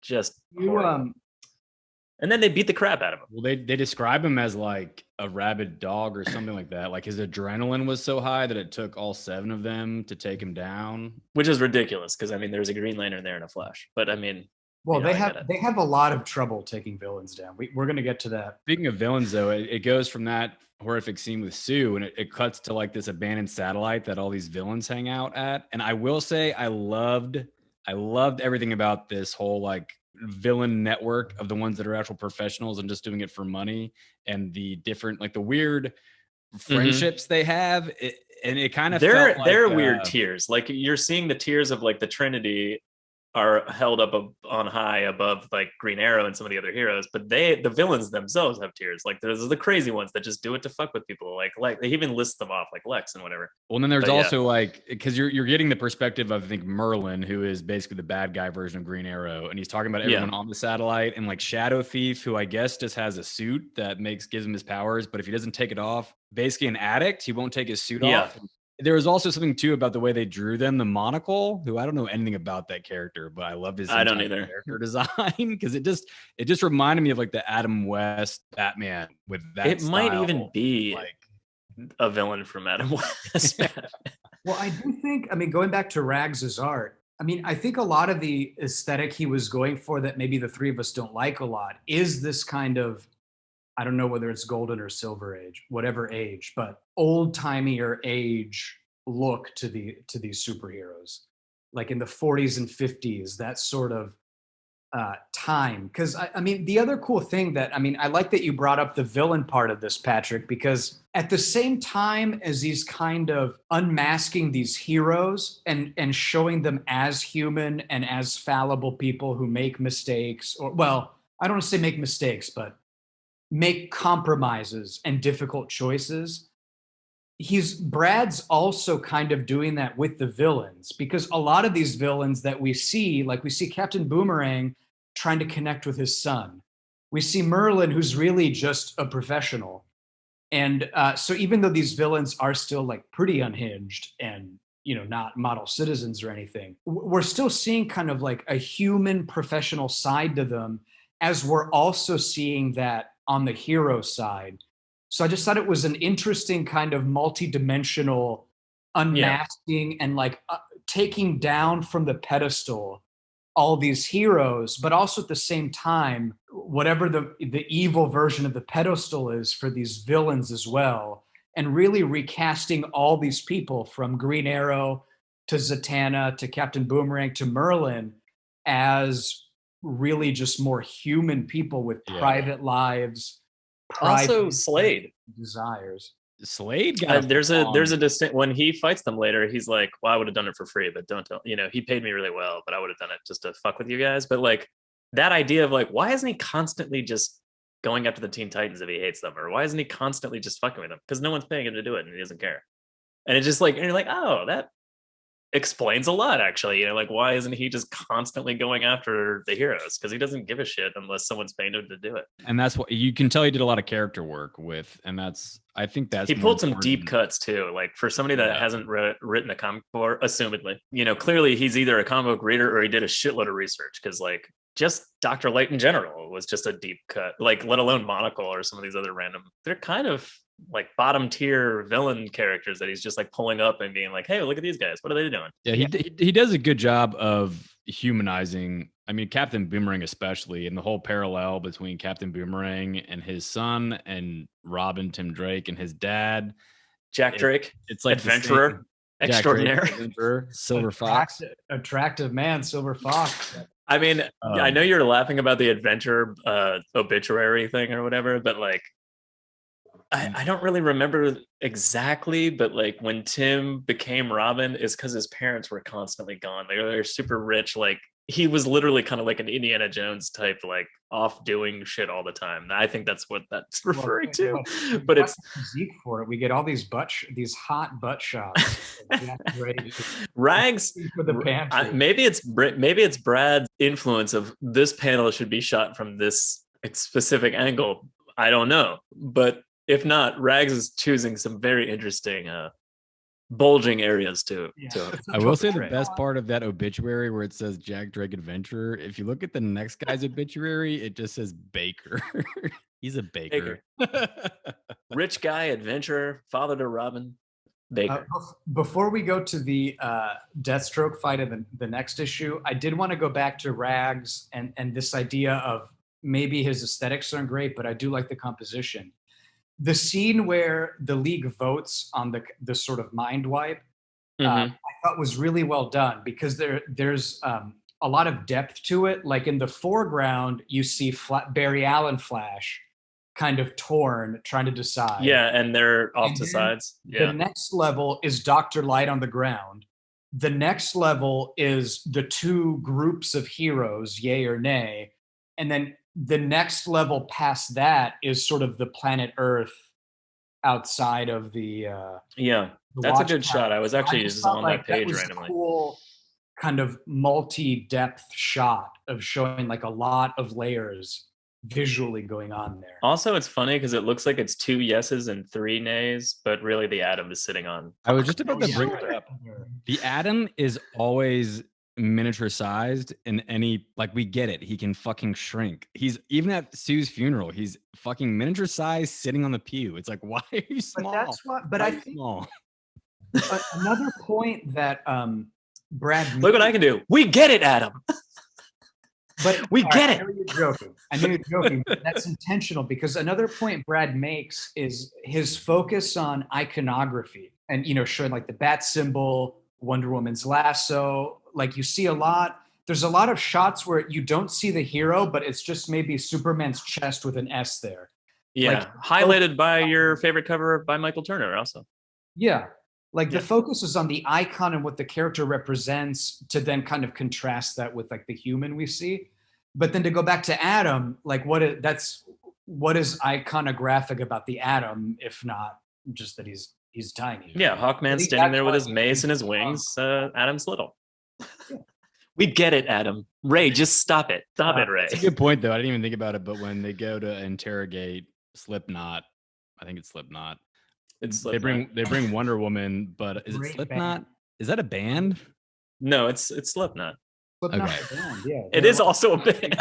just and then they beat the crap out of him. Well, they describe him as like a rabid dog or something like that. Like his adrenaline was so high that it took all 7 of them to take him down. Which is ridiculous, because I mean, there's a Green Lantern there in a Flash. But I mean, well, they have a lot of trouble taking villains down. We're going to get to that. Speaking of villains, though, it goes from that horrific scene with Sue, and it cuts to like this abandoned satellite that all these villains hang out at. And I will say, I loved everything about this whole like villain network of the ones that are actual professionals and just doing it for money, and the different like the weird friendships they have. It kind of they're weird tiers. Like you're seeing the tiers of like the Trinity are held up on high above like Green Arrow and some of the other heroes, but the villains themselves have tiers. Like there's the crazy ones that just do it to fuck with people. Like they even list them off, like Lex and whatever. Well, and then there's also like, because you're getting the perspective of, I think, Merlin, who is basically the bad guy version of Green Arrow, and he's talking about everyone on the satellite, and like Shadow Thief, who I guess just has a suit that gives him his powers, but if he doesn't take it off, basically an addict, he won't take his suit off. There was also something too about the way they drew them. The Monocle, who I don't know anything about that character, but I loved his character design, because it just reminded me of like the Adam West Batman with that. It might even be like a villain from Adam West. Well, I do think, I mean, going back to Rags' art, I mean, I think a lot of the aesthetic he was going for that maybe the three of us don't like a lot is this kind of, I don't know whether it's golden or silver age, whatever age, but old-timey age look to these superheroes, like in the 40s and 50s, that sort of time. Because I mean, the other cool thing that, I mean, I like that you brought up the villain part of this, Patrick, because at the same time as he's kind of unmasking these heroes and showing them as human and as fallible people who make mistakes, or, well, I don't want to say make mistakes, but make compromises and difficult choices. Brad's also kind of doing that with the villains, because a lot of these villains that we see, like we see Captain Boomerang trying to connect with his son. We see Merlin, who's really just a professional. And so even though these villains are still like pretty unhinged and, you know, not model citizens or anything, we're still seeing kind of like a human professional side to them, as we're also seeing that on the hero side. So I just thought it was an interesting kind of multi-dimensional unmasking and like taking down from the pedestal all these heroes, but also at the same time, whatever the evil version of the pedestal is for these villains as well, and really recasting all these people from Green Arrow to Zatanna to Captain Boomerang to Merlin as really just more human people with private lives. Also, Slade desires. Slade got there's a distinct, when he fights them later, he's like, well, I would have done it for free, but don't tell, you know, he paid me really well, but I would have done it just to fuck with you guys. But like that idea of like, why isn't he constantly just going after the Teen Titans if he hates them, or why isn't he constantly just fucking with them? Because no one's paying him to do it and he doesn't care. And it's just like, and you're like, oh, that explains a lot, actually. You know, like, why isn't he just constantly going after the heroes? Because he doesn't give a shit unless someone's paying him to do it. And that's what you can tell he did a lot of character work with, and I think that's he pulled some deep cuts too. Like for somebody that hasn't written a comic book, assumedly, you know, clearly he's either a comic book reader or he did a shitload of research. Because like just Dr. Light in general was just a deep cut. Like let alone Monocle or some of these other random. They're kind of like bottom tier villain characters that he's just like pulling up and being like, hey, look at these guys, what are they doing? He does a good job of humanizing, I mean, Captain Boomerang especially, and the whole parallel between Captain Boomerang and his son, and Robin Tim Drake and his dad Jack Drake. It's like adventurer extraordinaire. Silver Fox, attractive man, Silver Fox. I mean, I know you're laughing about the adventure obituary thing or whatever, but like, I don't really remember exactly, but like when Tim became Robin is because his parents were constantly gone. They're super rich. Like he was literally kind of like an Indiana Jones type, like off doing shit all the time. I think that's what that's referring to. But it's physique for it. We get all these hot butt shots. Rags for the pantry. Maybe it's Brad's influence of this panel should be shot from this specific angle. I don't know, but if not, Rags is choosing some very interesting bulging areas to I will say the best part of that obituary where it says Jack Drake Adventurer, if you look at the next guy's obituary, it just says Baker. He's a baker. Rich guy, adventurer, father to Robin. Baker. Before we go to the Deathstroke fight in the next issue, I did want to go back to Rags and this idea of maybe his aesthetics aren't great, but I do like the composition. The scene where the League votes on the sort of mind wipe, I thought was really well done because there's a lot of depth to it. Like in the foreground, you see Barry Allen Flash kind of torn, trying to decide. Yeah, and they're off to sides. Yeah. The next level is Dr. Light on the ground. The next level is the two groups of heroes, yay or nay. And then the next level past that is sort of the planet Earth outside of the that's a good shot. I was actually just on that page randomly. Cool kind of multi-depth shot of showing like a lot of layers visually going on there. Also, it's funny because it looks like it's 2 yeses and 3 nays, but really the atom is sitting on. I was just about to bring it up. The atom is always miniature sized in any, like, we get it, he can fucking shrink. He's even at Sue's funeral, he's fucking miniature sized sitting on the pew. It's like, why are you small? But that's what, but I think another point that Brad look what I can do. We get it, Adam. But we get it. I know you're joking. I know you're joking, but that's intentional because another point Brad makes is his focus on iconography and, showing like the bat symbol, Wonder Woman's lasso. Like you see there's a lot of shots where you don't see the hero, but it's just maybe Superman's chest with an S there. Yeah. Like, highlighted by your favorite cover by Michael Turner also. Yeah. Like the focus is on the icon and what the character represents to then kind of contrast that with like the human we see. But then to go back to Adam, like what is iconographic about the Atom, if not just that he's tiny. Yeah, Hawkman standing there with his mace and his wings. Adam's little. Yeah. We get it, Adam. Ray, just stop it. Stop it, Ray. That's a good point, though. I didn't even think about it, but when they go to interrogate Slipknot, I think it's Slipknot. It's Slipknot. They bring Wonder Woman, but is it Slipknot? Band. Is that a band? No, it's Slipknot. Slipknot band, yeah. It is also a band.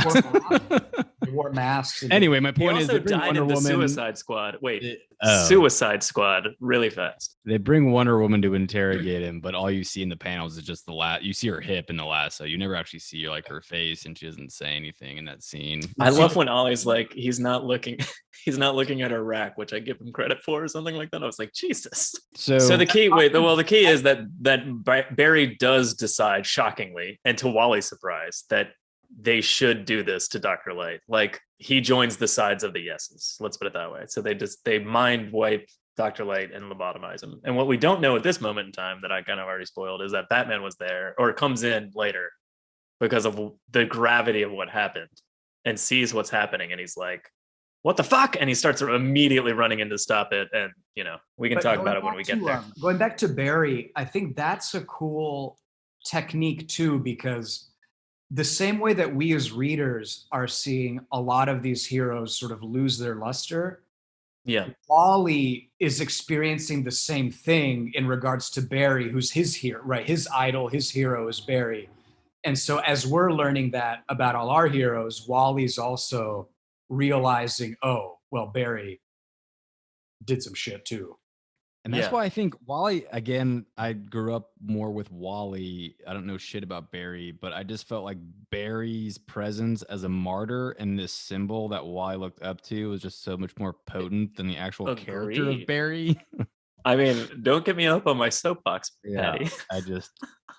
They wore masks. Anyway, my point is they bring died Wonder in the Woman. Suicide Squad. Wait, Suicide Squad really fast. They bring Wonder Woman to interrogate him, but all you see in the panels is just you see her hip in the lasso. You never actually see like her face, and she doesn't say anything in that scene. I love when Ollie's like, he's not looking at her rack, which I give him credit for or something like that. I was like, Jesus. So the key, the key is that Barry does decide, shockingly, and to Wally's surprise, that they should do this to Dr. Light. Like he joins the sides of the yeses. Let's put it that way. So they mind wipe Dr. Light and lobotomize him. And what we don't know at this moment in time that I kind of already spoiled is that Batman was there or comes in later because of the gravity of what happened and sees what's happening. And he's like, what the fuck? And he starts immediately running in to stop it. And, we can talk about it when we get there. Going back to Barry, I think that's a cool technique too, because the same way that we as readers are seeing a lot of these heroes sort of lose their luster, Wally is experiencing the same thing in regards to Barry, who's his hero, right? His idol, his hero is Barry. And so as we're learning that about all our heroes, Wally's also realizing, oh, well, Barry did some shit too. And that's why I think Wally, again, I grew up more with Wally. I don't know shit about Barry, but I just felt like Barry's presence as a martyr and this symbol that Wally looked up to was just so much more potent than the actual character of Barry. I mean, don't get me up on my soapbox, Patty.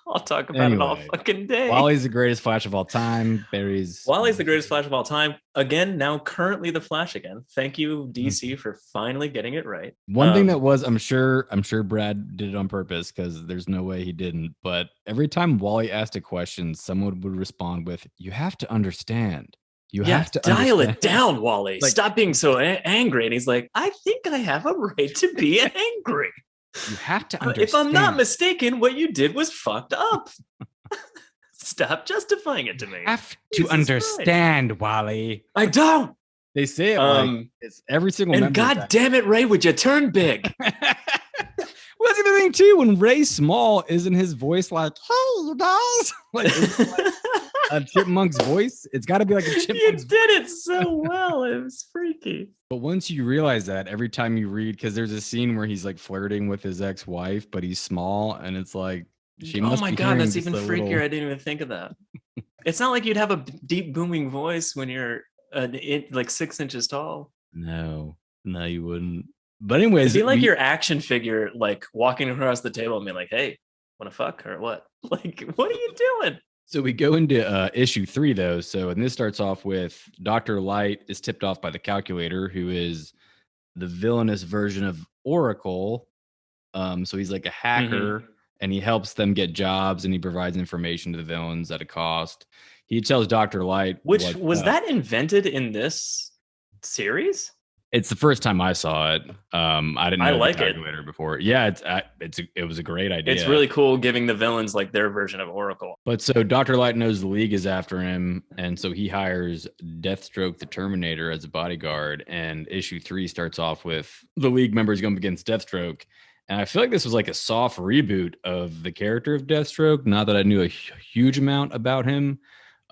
I'll talk about it all fucking day. Wally's the greatest Flash of all time. Wally's the greatest Flash of all time. Again, now currently the Flash again. Thank you, DC, for finally getting it right. One thing that was, I'm sure Brad did it on purpose because there's no way he didn't. But every time Wally asked a question, someone would respond with, "You have to understand. You have to dial understand. it down, Wally. Like, stop being so angry." And he's like, "I think I have a right to be angry. You have to understand. If I'm not mistaken, what you did was fucked up. Stop justifying it to me. You have to understand, Wally. I don't." They say it like it's every single and God damn it, Ray, would you turn big? Well, that's the thing too. When Ray's small, isn't his voice like, "Hey, you guys"? Like a chipmunk's voice? It's got to be like a chipmunk's. You did it so well. It was freaky. But once you realize that, every time you read, because there's a scene where he's like flirting with his ex-wife, but he's small, and it's like she must. Oh my God, that's even freakier. Little... I didn't even think of that. It's not like you'd have a deep booming voice when you're like 6 inches tall. No, you wouldn't. But anyways, it'd be like your action figure, like walking across the table and being like, "Hey, want to fuck or what? Like, what are you doing?" So we go into issue 3 though. So, and this starts off with Dr. Light is tipped off by the Calculator, who is the villainous version of Oracle. So he's like a hacker, and he helps them get jobs, and he provides information to the villains at a cost. He tells Dr. Light, which was that invented in this series? It's the first time I saw it. I didn't know the like Calculator before. Yeah, it was a great idea. It's really cool giving the villains like their version of Oracle. But so Dr. Light knows the League is after him, and so he hires Deathstroke the Terminator as a bodyguard. And issue 3 starts off with the League members going against Deathstroke. And I feel like this was like a soft reboot of the character of Deathstroke. Not that I knew a huge amount about him.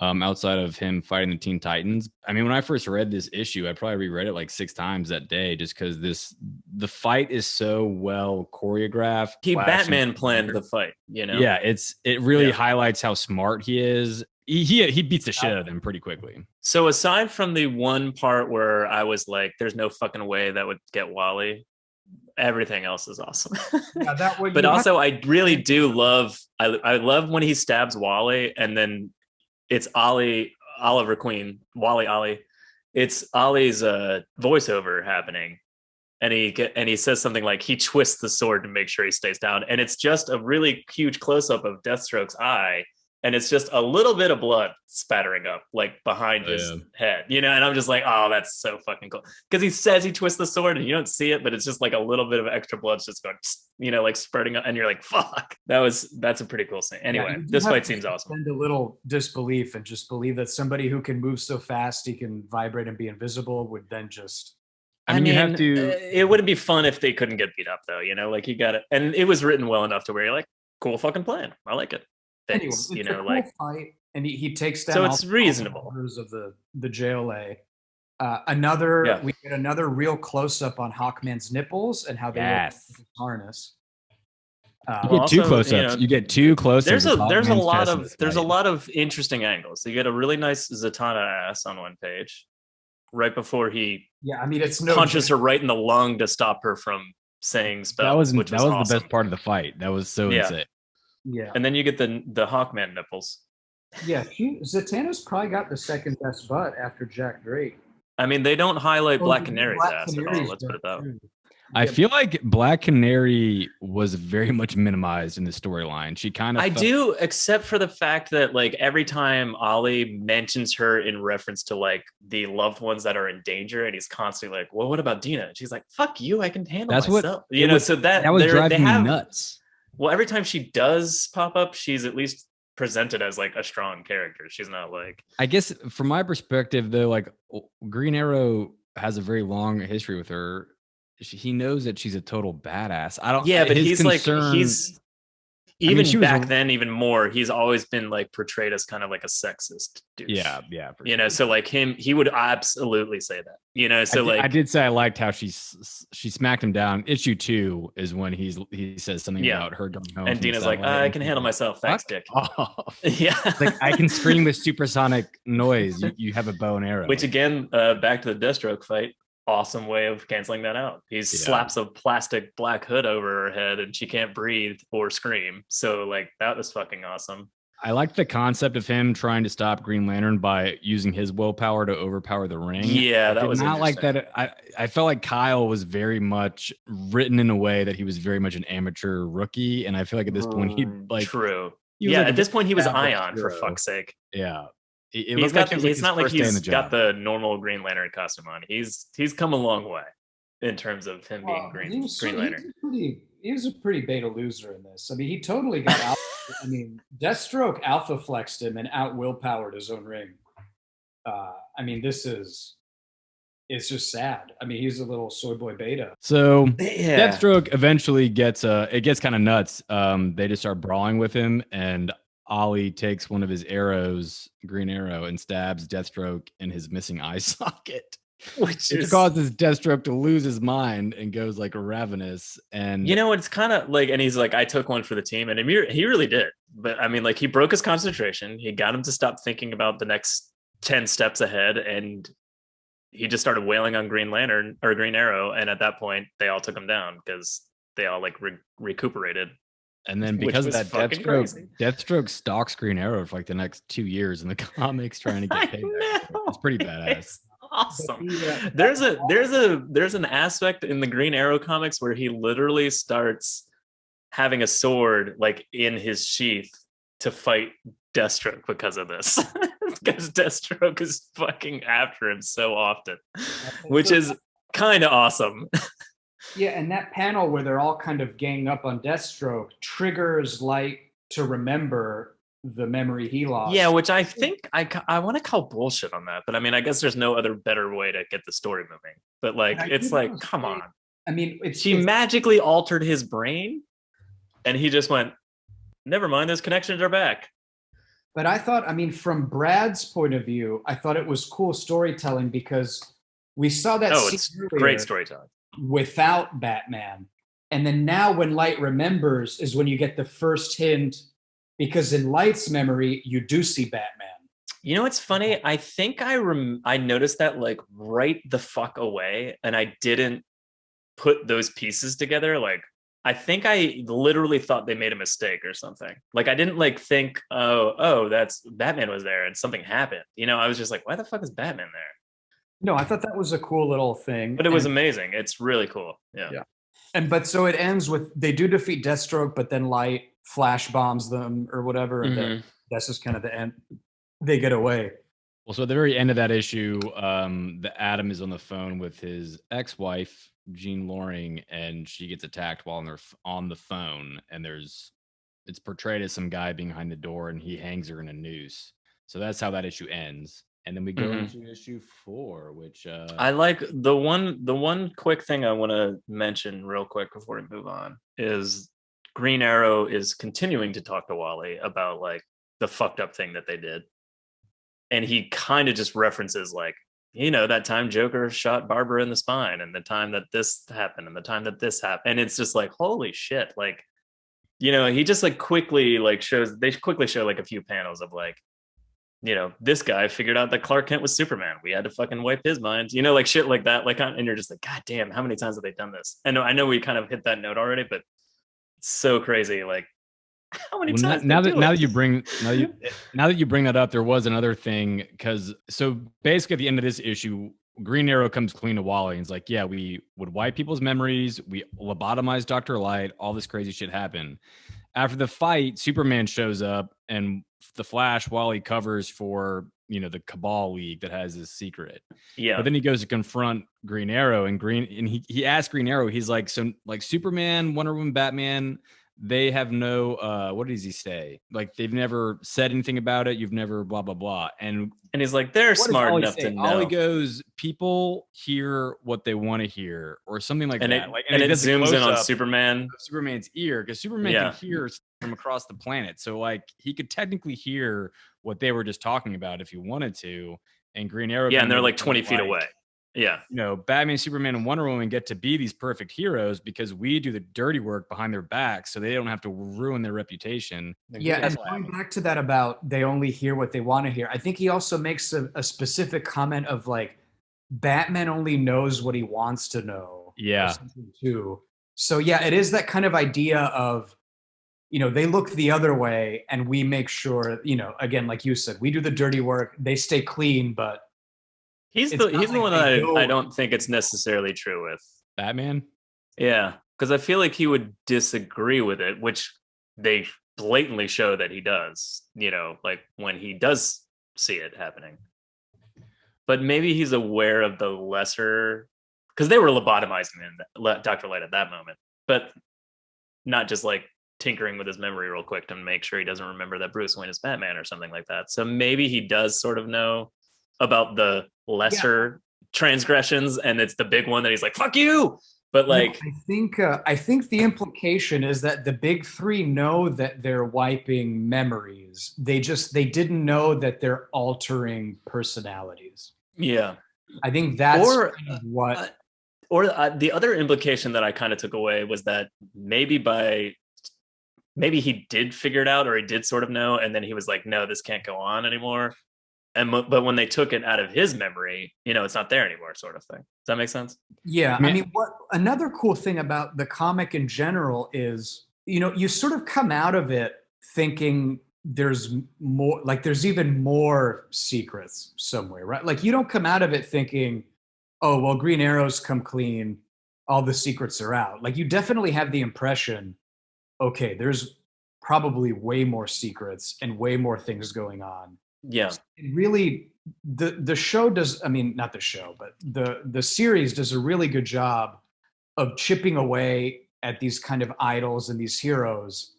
Outside of him fighting the Teen Titans. I mean, when I first read this issue, I probably reread it like 6 times that day just because the fight is so well choreographed. He Batman planned the fight, you know? Yeah, it really highlights how smart he is. He beats the shit out of them pretty quickly. So aside from the one part where I was like, there's no fucking way that would get Wally, everything else is awesome. But also I really do love I love when he stabs Wally and then it's Oliver Queen, Wally Ollie. It's Ollie's voiceover happening. And he says something like he twists the sword to make sure he stays down. And it's just a really huge close-up of Deathstroke's eye. And it's just a little bit of blood spattering up like behind his head, you know? And I'm just like, oh, that's so fucking cool. Because he says he twists the sword and you don't see it, but it's just like a little bit of extra blood just going, you know, like spurting up. And you're like, fuck, that's a pretty cool scene. Anyway, this fight seems awesome. Spend a little disbelief and just believe that somebody who can move so fast, he can vibrate and be invisible would then just. I mean, you have to. It wouldn't be fun if they couldn't get beat up though, you know, like you got it. And it was written well enough to where you're like, cool fucking plan. I like it. Things, anyway, you know, cool like fight, and he takes down. So it's reasonable. All of the JLA. We get another real close up on Hawkman's nipples and how they look like his harness. You get 2 close-ups. You get 2 close-ups. There's a lot of interesting angles. So you get a really nice Zatanna ass on one page, right before he it's punches her right in the lung to stop her from saying spells. That was awesome. The best part of the fight. That was so insane. Yeah, and then you get the Hawkman nipples. Yeah, Zatanna's probably got the second best butt after Jack Drake. I mean, they don't highlight Black Canary's ass at all. Let's put it that way. I feel like Black Canary was very much minimized in the storyline. She kind of do, except for the fact that like every time Ollie mentions her in reference to like the loved ones that are in danger, and he's constantly like, "Well, what about Dina?" And she's like, "Fuck you, I can handle myself." So that was driving me nuts. Well, every time she does pop up, she's at least presented as like a strong character. She's not like. I guess from my perspective, though, like Green Arrow has a very long history with her. He knows that she's a total badass. But he's even back then, even more. He's always been like portrayed as kind of like a sexist douche. Yeah. You know, so like he would absolutely say that. You know, so I did say I liked how she smacked him down. Issue 2 is when he says something about her going home, and Dina's like, "I can handle myself, thanks, Dick." Yeah, like I can scream with supersonic noise. You have a bow and arrow. Which again, back to the Deathstroke fight. awesome way of canceling that out. He slaps a plastic black hood over her head and she can't breathe or scream. So like that was fucking awesome. I liked the concept of him trying to stop Green Lantern by using his willpower to overpower the ring. Yeah, that was not like that. I felt like Kyle was very much written in a way that he was very much an amateur rookie, and I feel like at this point he like true. Yeah, like at this point he was Ion for fuck's sake. Yeah, it's not like he's got the normal Green Lantern costume on. He's come a long way in terms of him being Green Lantern. He was a pretty beta loser in this. I mean, he totally got out. I mean, Deathstroke alpha flexed him and out willpowered his own ring. I mean, it's just sad. I mean, he's a little soy boy beta. So Deathstroke eventually gets kind of nuts. They just start brawling with him, and Ollie takes one of his arrows, Green Arrow, and stabs Deathstroke in his missing eye socket. Which causes Deathstroke to lose his mind and goes like ravenous. And it's kind of like, and he's like, I took one for the team, and he really did. But I mean, like, he broke his concentration. He got him to stop thinking about the next 10 steps ahead, and he just started wailing on Green Lantern or Green Arrow. And at that point, they all took him down because they all like recuperated. And then because of that, Deathstroke stalks Green Arrow for like the next 2 years in the comics, trying to get paid. It's pretty badass. It's awesome. There's an aspect in the Green Arrow comics where he literally starts having a sword like in his sheath to fight Deathstroke because of this. Because Deathstroke is fucking after him so often, which is kind of awesome. Yeah, and that panel where they're all kind of ganging up on Deathstroke triggers Light to remember the memory he lost. Yeah, which I think I want to call bullshit on that, but I mean, I guess there's no other better way to get the story moving. But like, it's like, come on. I mean, she magically altered his brain, and he just went, never mind, those connections are back. But I thought, I mean, from Brad's point of view, I thought it was cool storytelling because we saw that it's great storytelling without Batman. And then now when Light remembers is when you get the first hint, because in Light's memory, you do see Batman. You know, it's funny. I think I noticed that like right the fuck away, and I didn't put those pieces together. Like, I think I literally thought they made a mistake or something. Like, I didn't like think, oh, that's Batman was there and something happened. You know, I was just like, why the fuck is Batman there? No, I thought that was a cool little thing. But it was amazing. It's really cool. Yeah. But so it ends with, they do defeat Deathstroke, but then Light flash bombs them or whatever. And then that's just kind of the end. They get away. Well, so at the very end of that issue, the Atom is on the phone with his ex-wife, Jean Loring, and she gets attacked while they're on the phone. And it's portrayed as some guy behind the door, and he hangs her in a noose. So that's how that issue ends. And then we go into issue 4, which I like. The one quick thing I want to mention real quick before we move on is Green Arrow is continuing to talk to Wally about like the fucked up thing that they did. And he kind of just references like, you know, that time Joker shot Barbara in the spine, and the time that this happened, and the time that this happened. And it's just like, holy shit. Like, you know, he just like quickly like they quickly show like a few panels of like, you know, this guy figured out that Clark Kent was Superman. We had to fucking wipe his mind, you know, like shit like that. Like, and you're just like, God damn, how many times have they done this? I know we kind of hit that note already, but it's so crazy. Like, how many times? Now that you bring that up, there was another thing, because so basically at the end of this issue, Green Arrow comes clean to Wally and is like, yeah, we would wipe people's memories, we lobotomized Dr. Light, all this crazy shit happened. After the fight, Superman shows up, and the Flash, Wally covers for, you know, the Cabal League that has his secret. Yeah. But then he goes to confront Green Arrow, and he asks Green Arrow, he's like, so like Superman, Wonder Woman, Batman, they have no what does he say? Like, they've never said anything about it. You've never blah blah blah. And he's like, they're smart enough to know. Ollie goes, people hear what they want to hear, or something like that. And it zooms in on Superman's ear, because Superman can hear from across the planet. So like, he could technically hear what they were just talking about if he wanted to. And Green Arrow, and they're like 20 feet away. Yeah. You know, Batman, Superman, and Wonder Woman get to be these perfect heroes because we do the dirty work behind their backs, so they don't have to ruin their reputation. Yeah, and going back to that about they only hear what they want to hear, I think he also makes a specific comment of like, Batman only knows what he wants to know. Yeah. Too. So yeah, it is that kind of idea of, they look the other way and we make sure, again, like you said, we do the dirty work. They stay clean, but he's the one that I don't think it's necessarily true with. Batman? Yeah, because I feel like he would disagree with it, which they blatantly show that he does, like when he does see it happening. But maybe he's aware of the lesser, because they were lobotomizing Dr. Light at that moment, but not just like tinkering with his memory real quick to make sure he doesn't remember that Bruce Wayne is Batman or something like that. So maybe he does sort of know about the lesser transgressions, and it's the big one that he's like, fuck you. But like, I think the implication is that the big three know that they're wiping memories. They didn't know that they're altering personalities. Yeah, I think that's what. Or the other implication that I kind of took away was that maybe he did figure it out, or he did sort of know, and then he was like, no, this can't go on anymore. But when they took it out of his memory, it's not there anymore, sort of thing. Does that make sense? Yeah. I mean, what another cool thing about the comic in general is, you sort of come out of it thinking there's more, like there's even more secrets somewhere, right? Like you don't come out of it thinking, oh, well, Green Arrow's come clean, all the secrets are out. Like you definitely have the impression, okay, there's probably way more secrets and way more things going on. Yeah. Really, the show does, I mean, not the show, but the series does a really good job of chipping away at these kind of idols and these heroes.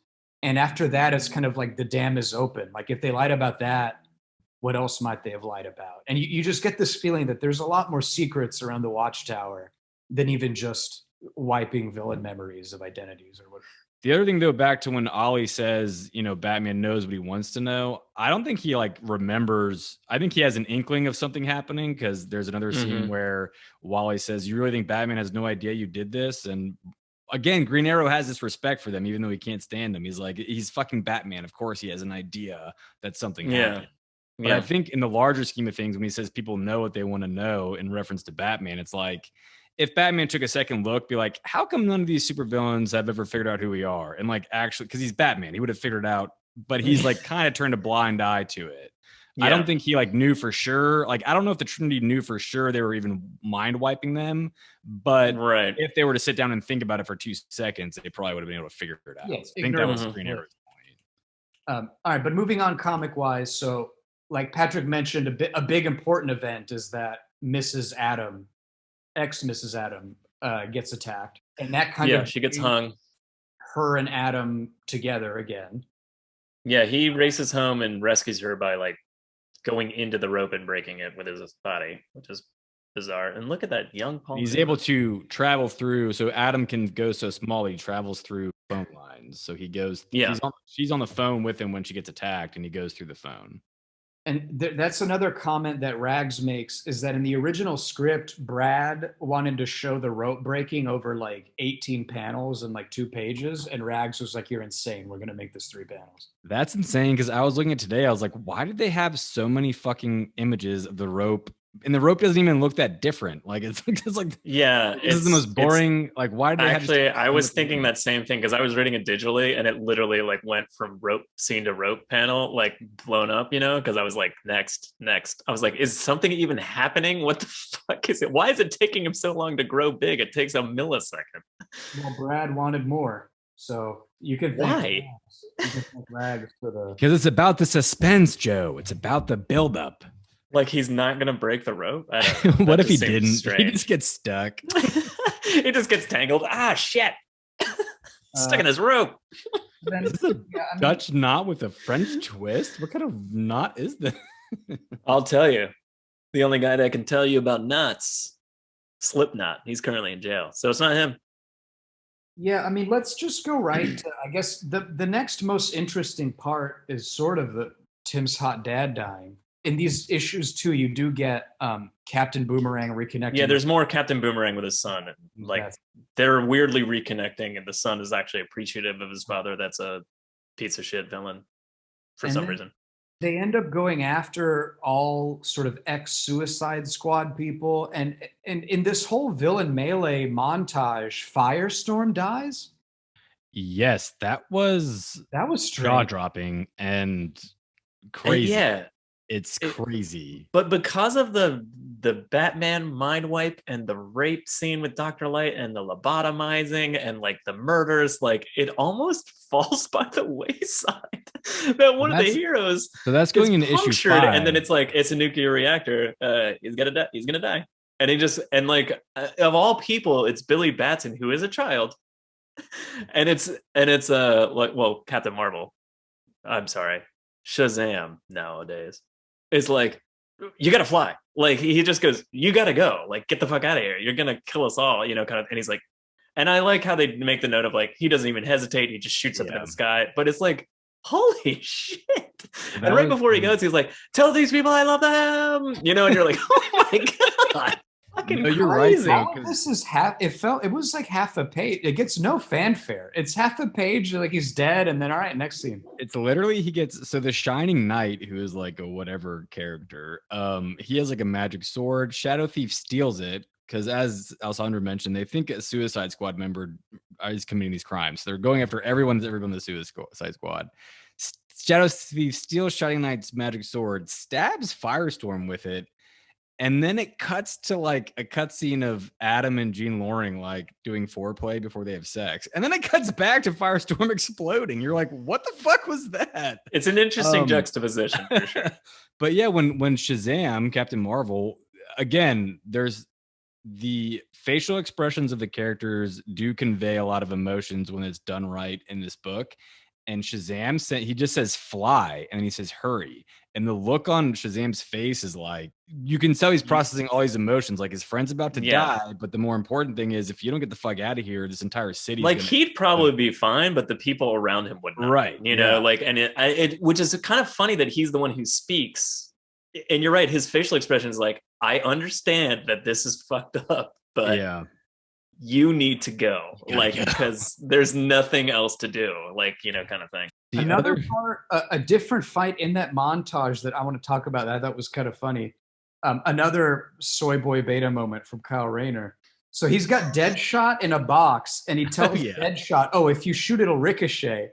And after that, it's kind of like the dam is open. Like if they lied about that, what else might they have lied about? And you just get this feeling that there's a lot more secrets around the Watchtower than even just wiping villain memories of identities or whatever. The other thing, though, back to when Ollie says, Batman knows what he wants to know. I don't think he remembers. I think he has an inkling of something happening, because there's another scene where Wally says, you really think Batman has no idea you did this? And again, Green Arrow has this respect for them, even though he can't stand him. He's like, he's fucking Batman. Of course he has an idea that something happened. But I think in the larger scheme of things, when he says people know what they want to know in reference to Batman, it's like, if Batman took a second look, be like, how come none of these supervillains have ever figured out who we are? And actually, because he's Batman, he would have figured it out, but he's kind of turned a blind eye to it. Yeah. I don't think he knew for sure. I don't know if the Trinity knew for sure they were even mind wiping them, but if they were to sit down and think about it for 2 seconds, they probably would have been able to figure it out. Yes, I think that was Green Arrow's point. All right, but moving on comic wise, so like Patrick mentioned, a big important event is that Mrs. Adam gets attacked, and that kind of she gets hung. Her and Adam together again. Yeah, he races home and rescues her by going into the rope and breaking it with his body, which is bizarre. And look at that young Paul. He's able to travel through, so Adam can go so small he travels through phone lines. So he goes. Yeah, she's on the phone with him when she gets attacked, and he goes through the phone. And that's another comment that Rags makes, is that in the original script, Brad wanted to show the rope breaking over 18 panels and 2 pages. And Rags was like, you're insane. We're going to make this 3 panels. That's insane. Because I was looking at today, I was like, why did they have so many fucking images of the rope? And the rope doesn't even look that different. It's just this is the most boring. Why did they actually? I was thinking that same thing, because I was reading it digitally, and it literally went from rope scene to rope panel, blown up. Because I was like, next. I was like, is something even happening? What the fuck is it? Why is it taking him so long to grow big? It takes a millisecond. Well, Brad wanted more, so you could thank Rags for the, because it's about the suspense, Joe. It's about the buildup. He's not gonna break the rope. What if he didn't? Strange. He just gets stuck. He just gets tangled. Shit! Stuck in his rope. Is this a Dutch knot with a French twist? What kind of knot is this? I'll tell you. The only guy that can tell you about knots, Slipknot. He's currently in jail, so it's not him. Yeah, I mean, let's just go right to, I guess the next most interesting part is sort of Tim's hot dad dying. In these issues too, you do get Captain Boomerang reconnecting. Yeah, there's more Captain Boomerang with his son. They're weirdly reconnecting, and the son is actually appreciative of his father. That's a piece of shit villain for some reason. they end up going after all sort of ex-Suicide Squad people, and in this whole villain melee montage, Firestorm dies. Yes, that was strange. jaw-dropping and crazy. It's crazy. But because of the Batman mind wipe and the rape scene with Dr. Light and the lobotomizing and like the murders, like it almost falls by the wayside. That one of the heroes. So that's going into issue 5. And then it's like, it's a nuclear reactor. He's gonna die. He's gonna die. And he just, and like of all people, it's Billy Batson, who is a child. and it's like, well, Captain Marvel. I'm sorry. Shazam nowadays is like, you gotta fly. Like he just goes, you gotta go. Like get the fuck out of here. You're gonna kill us all. You know, kind of. And he's like, and I like how they make the note of like he doesn't even hesitate. He just shoots up into the sky. But it's like, holy shit! And right before he goes, he's like, tell these people I love them. You know, and you're like, oh my god. Fucking you're crazy. right. This is it was like half a page. It gets no fanfare. It's half a page, like he's dead, and then all right, next scene. It's literally he gets the Shining Knight, who is like a whatever character. He has like a magic sword. Shadow Thief steals it because, as Alessandro mentioned, they think a Suicide Squad member is committing these crimes. So they're going after everyone that's ever been in the Suicide Squad. Shadow Thief steals Shining Knight's magic sword, stabs Firestorm with it. And then it cuts to like a cutscene of Adam and Jean Loring like doing foreplay before they have sex. And then it cuts back to Firestorm exploding. You're like, what the fuck was that? It's an interesting juxtaposition for sure. But yeah, when Shazam, Captain Marvel, again, there's the facial expressions of the characters do convey a lot of emotions when it's done right in this book. And Shazam he just says fly and he says hurry. And the look on Shazam's face is like, you can tell he's processing all these emotions. Like his friend's about to die. But the more important thing is if you don't get the fuck out of here, this entire city. Like he'd probably be fine, but the people around him would not. Right. You know, like, and it which is kind of funny that he's the one who speaks. And you're right. His facial expression is like, I understand that this is fucked up, but you need to go, like, because there's nothing else to do, like, you know, kind of thing. Another part, a different fight in that montage that I want to talk about that I thought was kind of funny. Another soy boy beta moment from Kyle Rayner. So he's got Deadshot in a box, and he tells Deadshot, "Oh, if you shoot, it'll ricochet."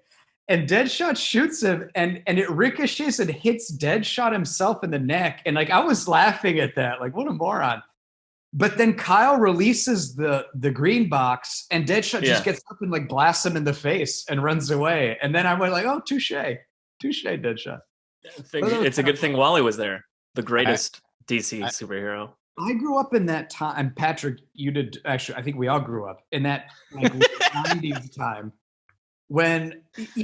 And Deadshot shoots him, and it ricochets and hits Deadshot himself in the neck. And like I was laughing at that, like what a moron. But then Kyle releases the green box, and Deadshot just gets up and like blasts him in the face and runs away. And then I went like, "Oh, touche, Deadshot." It's a good thing Wally was there, the greatest DC superhero. I grew up in that time. Patrick, you did actually. I think we all grew up in that like 90s time when,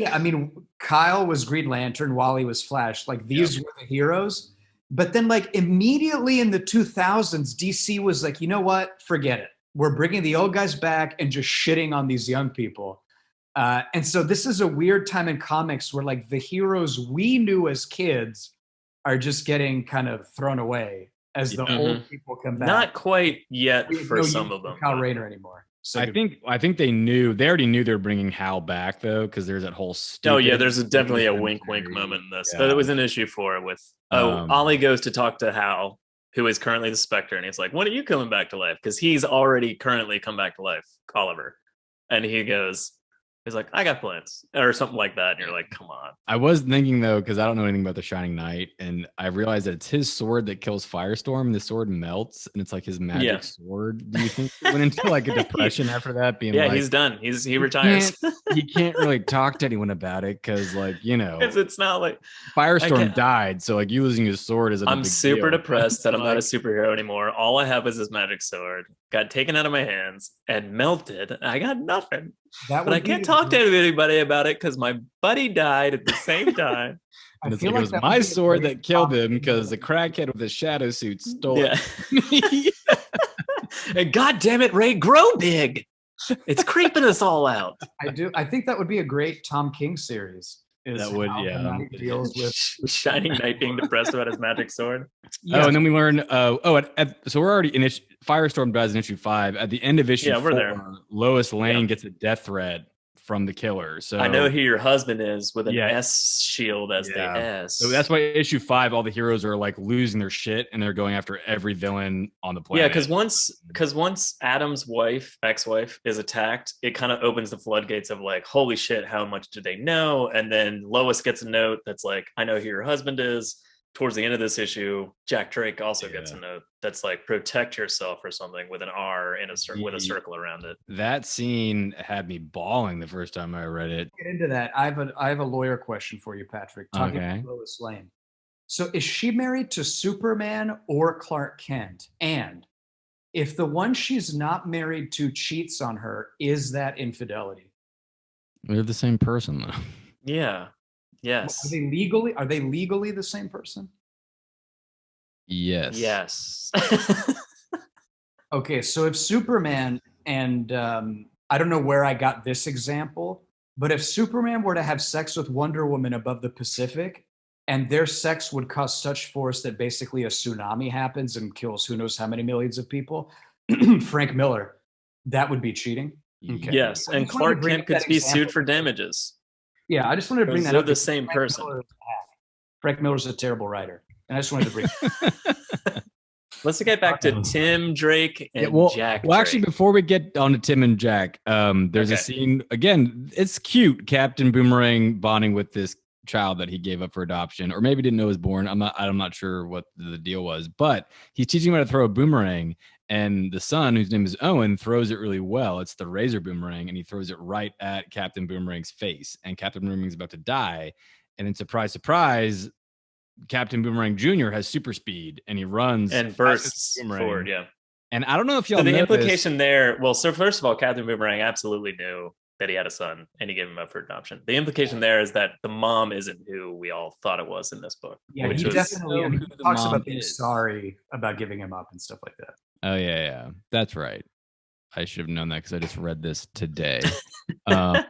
I mean, Kyle was Green Lantern, Wally was Flash. Like these were the heroes. But then like immediately in the 2000s, DC was like, you know what? Forget it. We're bringing the old guys back and just shitting on these young people. And so this is a weird time in comics where like the heroes we knew as kids are just getting kind of thrown away as the old people come back. Not quite yet for some of them. Kyle Rayner anymore. So I think they already knew they were bringing Hal back though, because there's that whole there's definitely a wink moment in this. But it was an issue 4 with Ollie goes to talk to Hal, who is currently the Spectre, and he's like, when are you coming back to life? Because he's already currently come back to life, Oliver. And he's like, I got plans or something like that. And you're like, come on. I was thinking though, because I don't know anything about the Shining Knight, and I realized that it's his sword that kills Firestorm, and the sword melts, and it's like his magic sword. Do you think he went into like a depression after that? Being like, he's done. He retires. He can't really talk to anyone about it because, like, you know, it's not like Firestorm died, so like you losing his sword is. I'm super depressed that I'm not a superhero anymore. All I have is this magic sword. Got taken out of my hands and melted. I got nothing. But I can't talk to anybody about it because my buddy died at the same time. And it's like it was my sword that killed him because the crackhead with the shadow suit stole it. And God damn it, Ray, grow big. It's creeping us all out. I think that would be a great Tom King series. That would, deals with Shining Knight being depressed about his magic sword. Oh, and then we learn. So we're already in Firestorm dies in issue 5. At the end of issue 4, we're there. Lois Lane gets a death threat from the killer. So I know who your husband is with an S shield as the S. So that's why issue 5, all the heroes are like losing their shit and they're going after every villain on the planet. Yeah, because once Adam's ex-wife is attacked, it kind of opens the floodgates of like, holy shit, how much do they know? And then Lois gets a note that's like, I know who your husband is. Towards the end of this issue, Jack Drake also gets a note that's like, protect yourself or something with an R in with a circle around it. That scene had me bawling the first time I read it. Get into that. I have a lawyer question for you, Patrick. Talking about Lois Lane. So is she married to Superman or Clark Kent? And if the one she's not married to cheats on her, is that infidelity? They're the same person, though. Yeah. Yes. Are they legally the same person? Yes. Yes. Okay, so if Superman and I don't know where I got this example, but if Superman were to have sex with Wonder Woman above the Pacific, and their sex would cause such force that basically a tsunami happens and kills who knows how many millions of people, Frank Miller, that would be cheating. Okay. Yes, and Clark Kent could be sued for damages. Yeah, I just wanted to bring that up. They're the same person. Frank Miller's a terrible writer, and I just wanted to bring. Let's get back to Tim Drake and Jack. Well, actually, before we get on to Tim and Jack, there's a scene again. It's cute. Captain Boomerang bonding with this child that he gave up for adoption, or maybe didn't know was born. I'm not sure what the deal was, but he's teaching him how to throw a boomerang. And the son, whose name is Owen, throws it really well. It's the razor boomerang, and he throws it right at Captain Boomerang's face. And Captain Boomerang's about to die. And then, surprise, surprise, Captain Boomerang Jr. has super speed, and he runs and bursts forward. Yeah. And I don't know if y'all know the implication there. Well, so first of all, Captain Boomerang absolutely knew that he had a son, and he gave him up for adoption. The implication there is that the mom isn't who we all thought it was in this book. Yeah, he definitely talks about being sorry about giving him up and stuff like that. Oh, yeah. That's right. I should have known that because I just read this today. But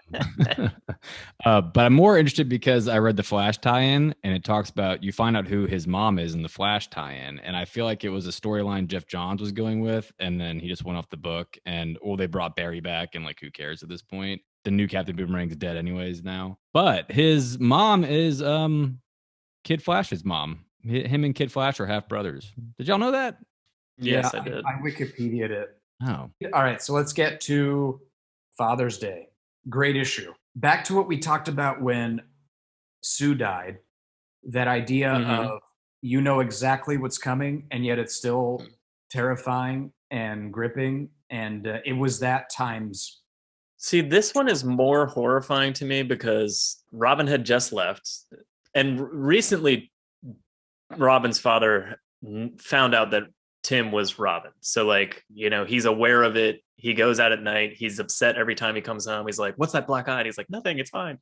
I'm more interested because I read the Flash tie-in, and it talks about you find out who his mom is in the Flash tie-in. And I feel like it was a storyline Jeff Johns was going with, and then he just went off the book. And they brought Barry back, and like, who cares at this point? The new Captain Boomerang's dead anyways now. But his mom is Kid Flash's mom. Him and Kid Flash are half brothers. Did y'all know that? Yes, I did. I Wikipedia'd it. Oh. All right, so let's get to Father's Day. Great issue. Back to what we talked about when Sue died. That idea of you know exactly what's coming, and yet it's still terrifying and gripping. And it was that times. See, this one is more horrifying to me because Robin had just left. And recently, Robin's father found out that Tim was Robin. So like, he's aware of it. He goes out at night. He's upset every time he comes home. He's like, what's that black eye? He's like, nothing, it's fine.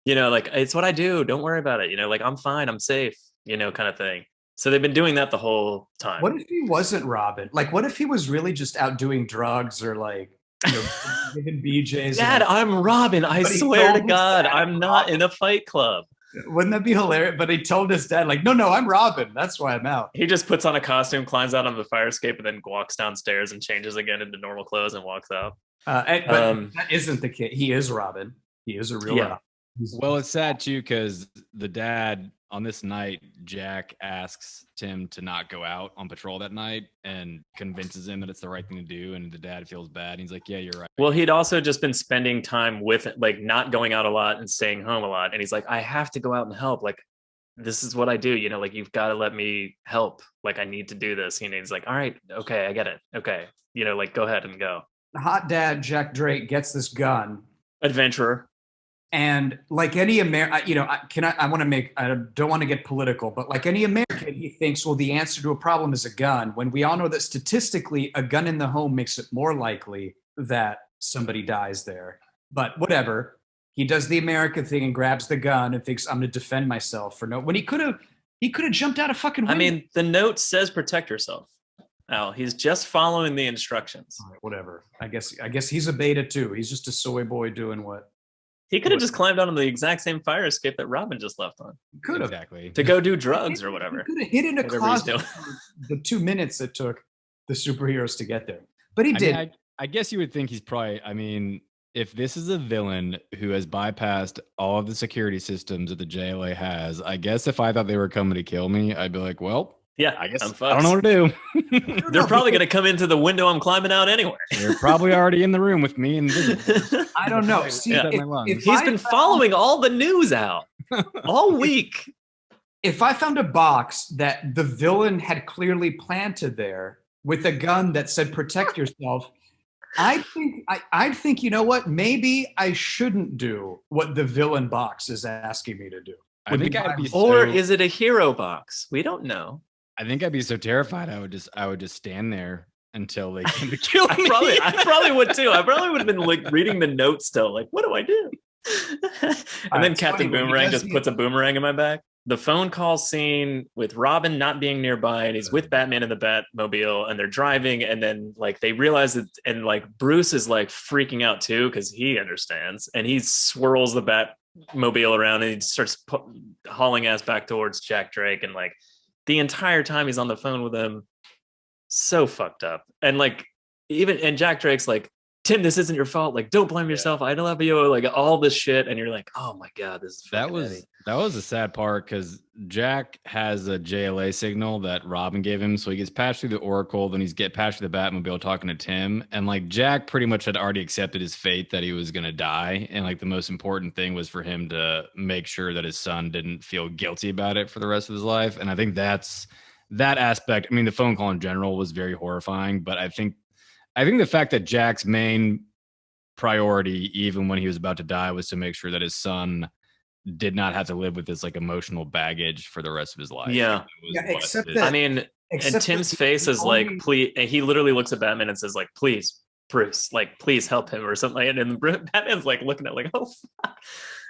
Like, it's what I do. Don't worry about it. Like, I'm fine. I'm safe, kind of thing. So they've been doing that the whole time. What if he wasn't Robin? Like, what if he was really just out doing drugs or like, giving BJs? Dad, I'm Robin. I swear to God, I'm not in a fight club. Wouldn't that be hilarious? But he told his dad, like, no, I'm Robin. That's why I'm out. He just puts on a costume, climbs out on the fire escape, and then walks downstairs and changes again into normal clothes and walks out. But that isn't the kid. He is Robin. He is a real Robin. Well, it's sad, too, because the dad, on this night, Jack asks Tim to not go out on patrol that night and convinces him that it's the right thing to do. And the dad feels bad. And he's like, yeah, you're right. Well, he'd also just been spending time with, like, not going out a lot and staying home a lot. And he's like, I have to go out and help. Like, this is what I do. Like, you've got to let me help. Like, I need to do this. He's like, all right, okay, I get it. Okay. Like, go ahead and go. Hot dad, Jack Drake, gets this gun. Adventurer. And like any American, I don't want to get political, but like any American, he thinks, well, the answer to a problem is a gun. When we all know that statistically, a gun in the home makes it more likely that somebody dies there. But whatever, he does the American thing and grabs the gun and thinks, I'm going to defend myself when he could have jumped out a fucking window. I mean, the note says protect yourself. Al, he's just following the instructions. All right, whatever. I guess he's a beta too. He's just a soy boy doing what. He could have just climbed out on the exact same fire escape that Robin just left on. Could have. Exactly. To go do drugs or whatever. He could have hid in a closet for the 2 minutes it took the superheroes to get there. But he did. I guess you would think he's probably, if this is a villain who has bypassed all of the security systems that the JLA has, I guess if I thought they were coming to kill me, I'd be like, well, yeah, I guess I'm I don't know what to do. They're probably going to come into the window I'm climbing out anyway. They're probably already in the room with me. And I don't know. See, if he's been following all the news out all week. If I found a box that the villain had clearly planted there with a gun that said "protect yourself," I'd think, you know what? Maybe I shouldn't do what the villain box is asking me to do. I think I'd be or is it a hero box? We don't know. I think I'd be so terrified I would just stand there until they came to kill me. I probably would too. I probably would have been like reading the notes still, like, what do I do? And then Captain Boomerang just puts a boomerang in my back. The phone call scene with Robin not being nearby, and he's with Batman in the Batmobile, and they're driving, and then like they realize that, and like Bruce is like freaking out too because he understands, and he swirls the Batmobile around and he starts hauling ass back towards Jack Drake, and like the entire time he's on the phone with him, so fucked up, and like and Jack Drake's like, Tim, this isn't your fault. Like, don't blame yourself. I love you. Like all this shit, and you're like, oh my god, this is heavy. That was a sad part because Jack has a JLA signal that Robin gave him, so he gets patched through the Oracle, then he's patched through the Batmobile talking to Tim, and like Jack pretty much had already accepted his fate that he was gonna die, and like the most important thing was for him to make sure that his son didn't feel guilty about it for the rest of his life, and I think that aspect. I mean, the phone call in general was very horrifying, but I think the fact that Jack's main priority, even when he was about to die, was to make sure that his son did not have to live with this like emotional baggage for the rest of his life. Yeah. Except that, I mean, and Tim's face is like, please, and he literally looks at Batman and says like, please, Bruce, like, please help him or something. And then Batman's like looking at like, oh, fuck.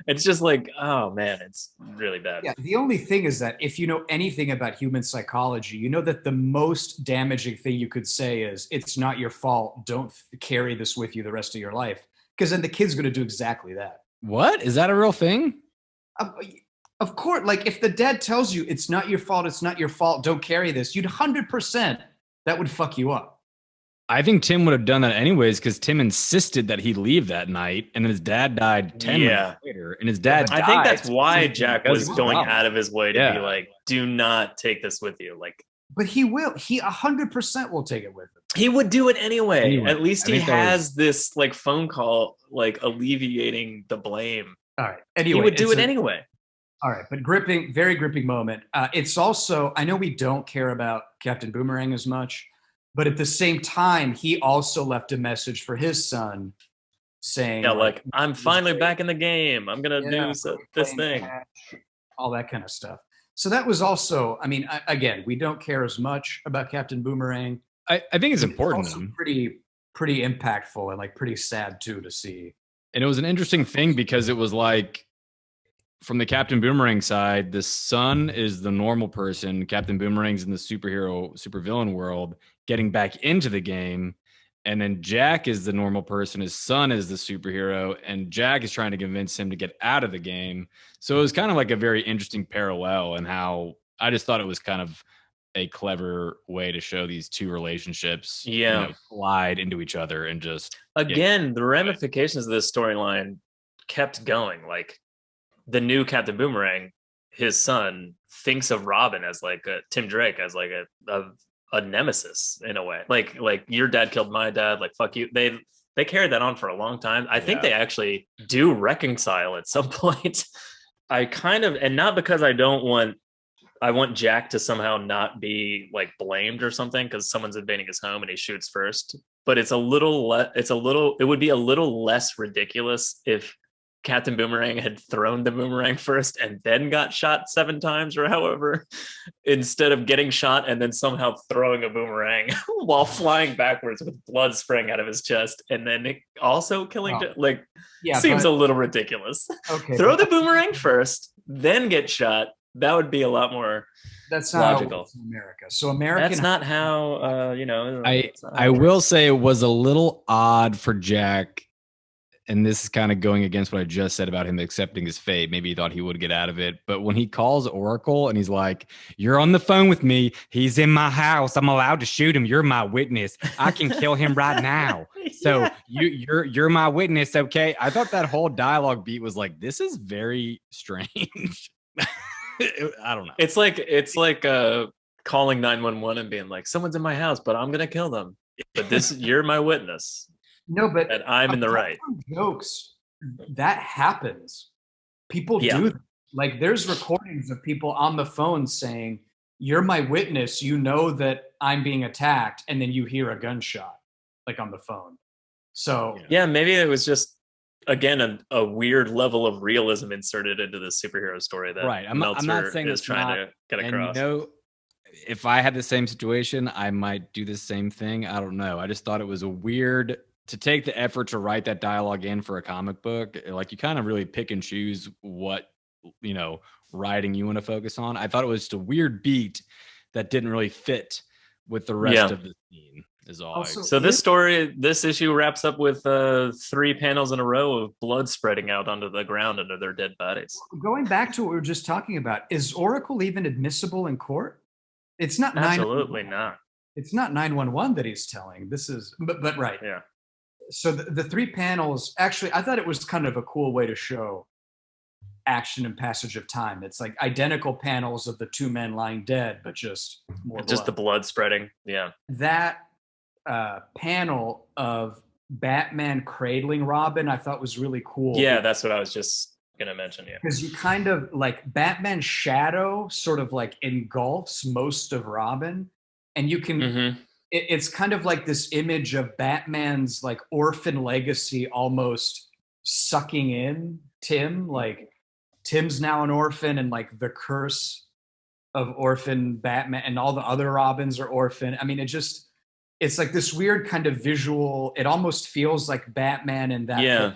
It's just like, oh man, it's really bad. Yeah. The only thing is that if you know anything about human psychology, you know that the most damaging thing you could say is, it's not your fault. Don't carry this with you the rest of your life. Because then the kid's going to do exactly that. What? Is that a real thing? Of course, like if the dad tells you it's not your fault, don't carry this, you'd 100% that would fuck you up. I think Tim would have done that anyways because Tim insisted that he leave that night, and then his dad died 10 minutes later, and his dad died. I think that's why Jack was going out of his way to be like, do not take this with you. Like, but he will. He 100% will take it with him. He would do it anyway. At least he has this like phone call, like alleviating the blame. All right. Anyway, he would do it anyway. All right, but very gripping moment. It's also, I know we don't care about Captain Boomerang as much, but at the same time, he also left a message for his son saying, yeah, like, I'm finally back in the game. I'm going to do this thing. Catch, all that kind of stuff. So that was also, I mean, again, we don't care as much about Captain Boomerang. I think it's important. It's also pretty impactful and like pretty sad too to see. And it was an interesting thing because it was like, from the Captain Boomerang side, the son is the normal person. Captain Boomerang's in the supervillain world, getting back into the game. And then Jack is the normal person. His son is the superhero. And Jack is trying to convince him to get out of the game. So it was kind of like a very interesting parallel, and how I just thought it was kind of a clever way to show these two relationships slide into each other and just the ramifications of this storyline kept going. Like the new Captain Boomerang, his son thinks of Robin as like Tim Drake as like a nemesis in a way. Like your dad killed my dad. Like fuck you. They carried that on for a long time. I think they actually do reconcile at some point. I kind of, and not because I want Jack to somehow not be like blamed or something because someone's invading his home and he shoots first. But it would be a little less ridiculous if Captain Boomerang had thrown the boomerang first and then got shot 7 times or however, instead of getting shot and then somehow throwing a boomerang while flying backwards with blood spraying out of his chest and then also killing seems a little ridiculous. Okay, throw the boomerang first, then get shot. That would be a lot more that's not logical. In America. So American. That's not how I will say it was a little odd for Jack and this is kind of going against what I just said about him accepting his fate. Maybe he thought he would get out of it. But when he calls Oracle and he's like, "You're on the phone with me. He's in my house. I'm allowed to shoot him. You're my witness. I can kill him right now. So you're my witness, okay?" I thought that whole dialogue beat was like, this is very strange. I don't know. It's like calling 911 and being like, "Someone's in my house, but I'm gonna kill them. But you're my witness." No, but and I'm in the right. Jokes that happens. People do that. Like there's recordings of people on the phone saying, "You're my witness. You know that I'm being attacked," and then you hear a gunshot, like on the phone. So yeah, maybe it was just again a weird level of realism inserted into the superhero story that Meltzer I'm not saying is trying to get across. If I had the same situation, I might do the same thing. I don't know. I just thought it was a weird to take the effort to write that dialogue in for a comic book. Like you kind of really pick and choose what, writing you want to focus on. I thought it was just a weird beat that didn't really fit with the rest of the scene is all. So this issue wraps up with 3 panels in a row of blood spreading out onto the ground under their dead bodies. Going back to what we were just talking about, is Oracle even admissible in court? It's not absolutely not. It's not 911 that he's telling. This is, but right. Yeah. So the 3 panels, actually, I thought it was kind of a cool way to show action and passage of time. It's like identical panels of the 2 men lying dead, but just more just the blood spreading. Yeah. That panel of Batman cradling Robin, I thought was really cool. Yeah, that's what I was just going to mention. Yeah. Because you kind of like Batman's shadow sort of like engulfs most of Robin. And you can, it's kind of like this image of Batman's like orphan legacy almost sucking in Tim. Like Tim's now an orphan and like the curse of orphan Batman and all the other Robins are orphan. I mean, it's like this weird kind of visual. It almost feels like Batman and that. Yeah.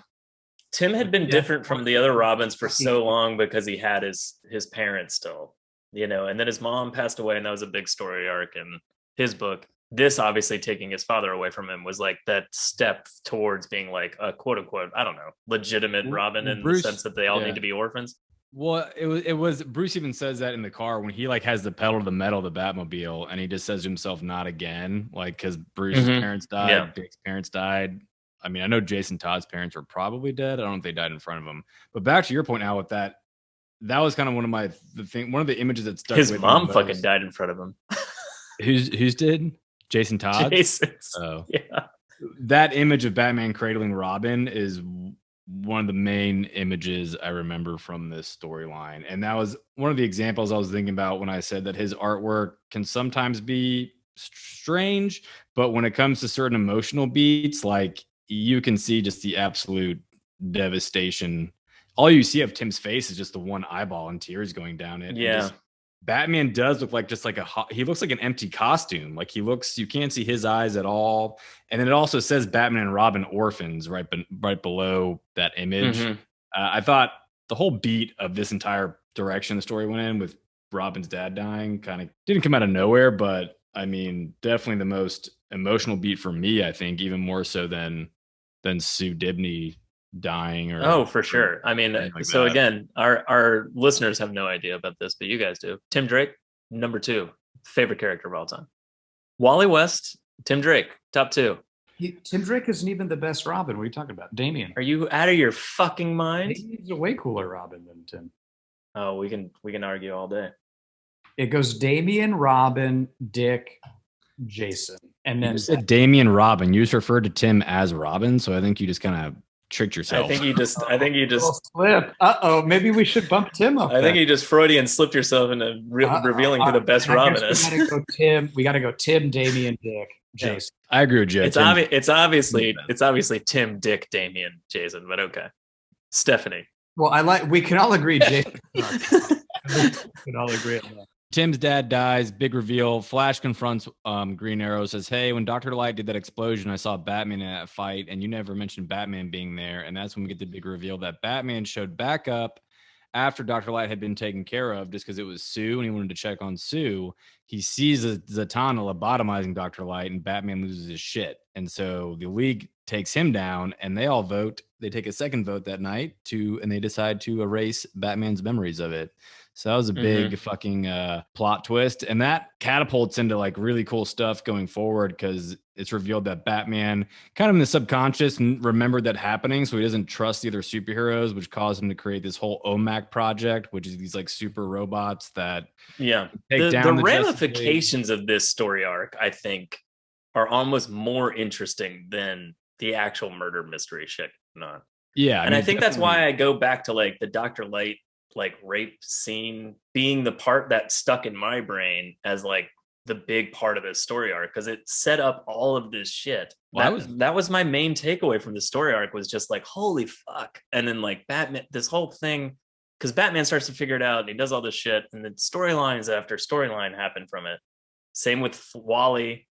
Tim had been different from the other Robins for so long because he had his parents still, and then his mom passed away and that was a big story arc in his book. This obviously taking his father away from him was like that step towards being like a quote unquote, I don't know, legitimate Robin in the sense that they all need to be orphans. Well, it was Bruce even says that in the car when he like has the pedal to the metal of the Batmobile and he just says to himself, not again, like because Bruce's parents died, Dick's parents died. I mean, I know Jason Todd's parents were probably dead. I don't know if they died in front of him. But back to your point now with that was kind of one of the images that stuck with his mom fucking died in front of him. Who's did? Jason Todd? Jason's. Oh. Yeah. That image of Batman cradling Robin is one of the main images I remember from this storyline. And that was one of the examples I was thinking about when I said that his artwork can sometimes be strange, but when it comes to certain emotional beats, like you can see just the absolute devastation. All you see of Tim's face is just the one eyeball and tears going down it. Yeah. Batman does look like he looks like an empty costume. Like you can't see his eyes at all. And then it also says Batman and Robin orphans right below that image. I thought the whole beat of this entire direction the story went in with Robin's dad dying kind of didn't come out of nowhere, but I mean, definitely the most emotional beat for me, I think, even more so than Sue Dibney dying for sure. I mean, so that. Again, our listeners have no idea about this, but you guys do. Tim Drake, number 2 favorite character of all time. Wally West, Tim Drake, top 2. Tim Drake isn't even the best Robin. What are you talking about? Damian. Are you out of your fucking mind? He's a way cooler Robin than Tim. Oh, we can argue all day. It goes Damian, Robin, Dick, Jason, and then you said Damian, Robin. You just referred to Tim as Robin, so I think you just kind of tricked yourself. I think you just slip. Maybe we should bump Tim up. I think you just Freudian slipped yourself into revealing who the best Robin is. We gotta go Tim, Damian, Dick, Jason. I agree with Jay. It's obviously Tim, Dick, Damian, Jason, but okay. Stephanie. Well, we can all agree Jason. We can all agree on that. Tim's dad dies. Big reveal. Flash confronts Green Arrow. Says, "Hey, when Dr. Light did that explosion, I saw Batman in that fight, and you never mentioned Batman being there." And that's when we get the big reveal that Batman showed back up after Dr. Light had been taken care of, just because it was Sue, and he wanted to check on Sue. He sees Zatanna lobotomizing Dr. Light, and Batman loses his shit. And so the League takes him down, and they all vote. They take a second vote that night and they decide to erase Batman's memories of it. So that was a big fucking plot twist. And that catapults into like really cool stuff going forward, because it's revealed that Batman kind of in the subconscious remembered that happening. So he doesn't trust the other superheroes, which caused him to create this whole OMAC project, which is these like super robots that take down the ramifications of this story arc, I think, are almost more interesting than the actual murder mystery shit. Not. Yeah. And I think that's why I go back to like the Dr. Light like rape scene being the part that stuck in my brain as like the big part of this story arc, because it set up all of this shit. That was my main takeaway from the story arc, was just like, holy fuck. And then like Batman, this whole thing, because Batman starts to figure it out and he does all this shit, and then storylines after storyline happen from it. Same with Wally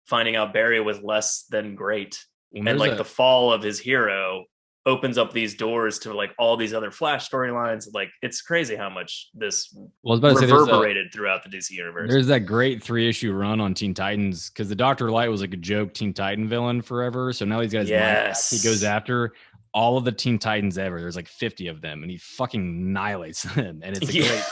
finding out Barry was less than great, and like the fall of his hero opens up these doors to like all these other Flash storylines. Like, it's crazy how much this reverberated throughout the DC universe. There's that great 3-issue run on Teen Titans, because the Dr. Light was like a joke Teen Titan villain forever. So now he's got his mind back. He goes after all of the Teen Titans ever. There's like 50 of them, and he fucking annihilates them. And it's a great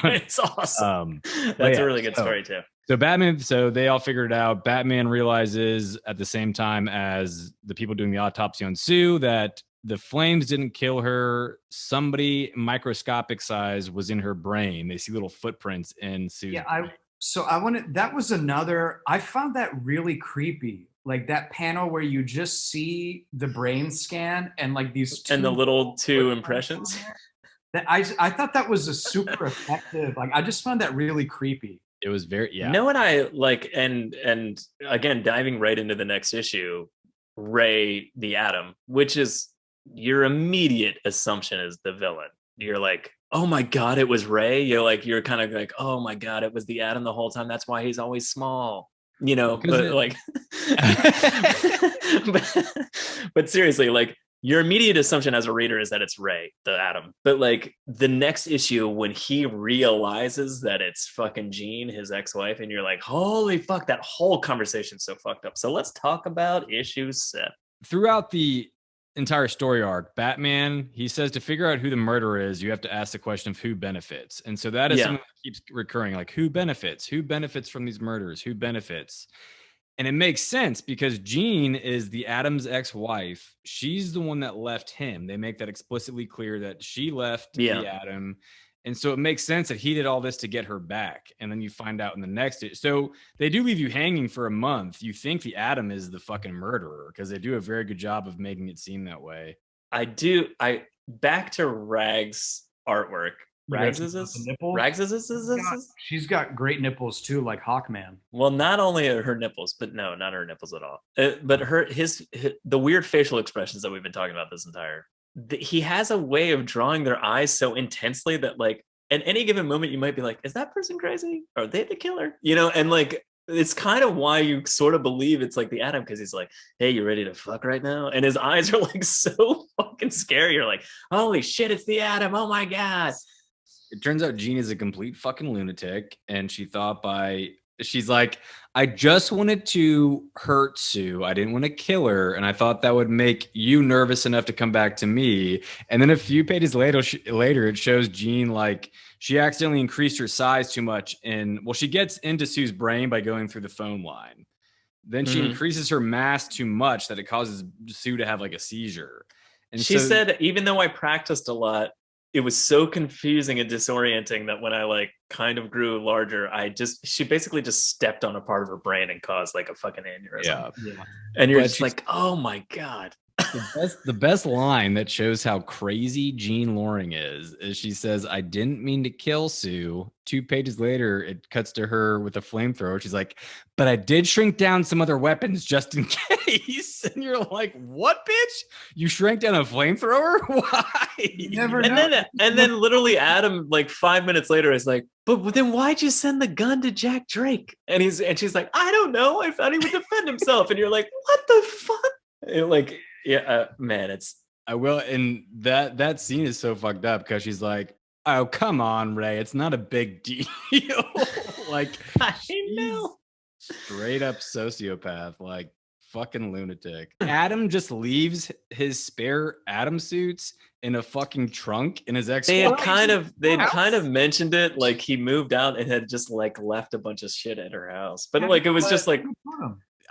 run. It's awesome. That's a really good story too. So Batman, so they all figured it out. Batman realizes at the same time as the people doing the autopsy on Sue that the flames didn't kill her. Somebody microscopic size was in her brain. They see little footprints in Sue's brain. That was another, I found that really creepy. Like that panel where you just see the brain scan and like these and the little two impressions. That I thought that was a super effective. Like I just found that really creepy. It was very, You know what I like, and again, diving right into the next issue, Ray the Atom, which is your immediate assumption is the villain. You're like, oh my God, it was Ray. You're kind of like, oh my God, it was the Atom the whole time. That's why he's always small, you know, but seriously, like your immediate assumption as a reader is that it's Ray, the Atom. But like the next issue, when he realizes that it's fucking Jean, his ex-wife, and you're like, holy fuck, that whole conversation's so fucked up. So let's talk about issue 7. Throughout the entire story arc, Batman, he says to figure out who the murderer is, you have to ask the question of who benefits. And so that is something that keeps recurring, like who benefits from these murders, who benefits. And it makes sense because Jean is the Atom's ex-wife. She's the one that left him. They make that explicitly clear that she left the Atom. And so it makes sense that he did all this to get her back. And then you find out in the next. So they do leave you hanging for a month. You think the Atom is the fucking murderer because they do a very good job of making it seem that way. Back to Rag's artwork. Rags is this? Rags is this? She's got great nipples too, like Hawkman. Well, not only are her nipples, but no, not her nipples at all. But the weird facial expressions that we've been talking about this entire. He has a way of drawing their eyes so intensely that like at any given moment you might be like, is that person crazy? Are they the killer? You know, and like it's kind of why you sort of believe it's like the Atom, because he's like, hey, you ready to fuck right now? And his eyes are like so fucking scary. You're like, holy shit, it's the Atom. Oh my God. It turns out Jean is a complete fucking lunatic, and she's like, I just wanted to hurt Sue. I didn't want to kill her, and I thought that would make you nervous enough to come back to me. And then a few pages later, it shows Jean like she accidentally increased her size too much, and she gets into Sue's brain by going through the phone line. Then she increases her mass too much that it causes Sue to have like a seizure. And she said, even though I practiced a lot, it was so confusing and disorienting that when I like kind of grew larger, she basically just stepped on a part of her brain and caused like a fucking aneurysm. Yeah. And you're just like, oh my God. The best line that shows how crazy Jean Loring is she says, I didn't mean to kill Sue. 2 pages later, it cuts to her with a flamethrower. She's like, but I did shrink down some other weapons just in case. And you're like, what, bitch? You shrank down a flamethrower? Why? And then literally Adam, like 5 minutes later, is like, but then why'd you send the gun to Jack Drake? And she's like, I don't know. I thought he would defend himself. And you're like, what the fuck? And like, man, I will. And that scene is so fucked up because she's like, oh, come on, Ray. It's not a big deal. Like, I know. Straight up sociopath. Like, fucking lunatic. Adam just leaves his spare Adam suits in a fucking trunk in his ex. They had kind of mentioned it, like he moved out and had just like left a bunch of shit at her house. But like it was just like,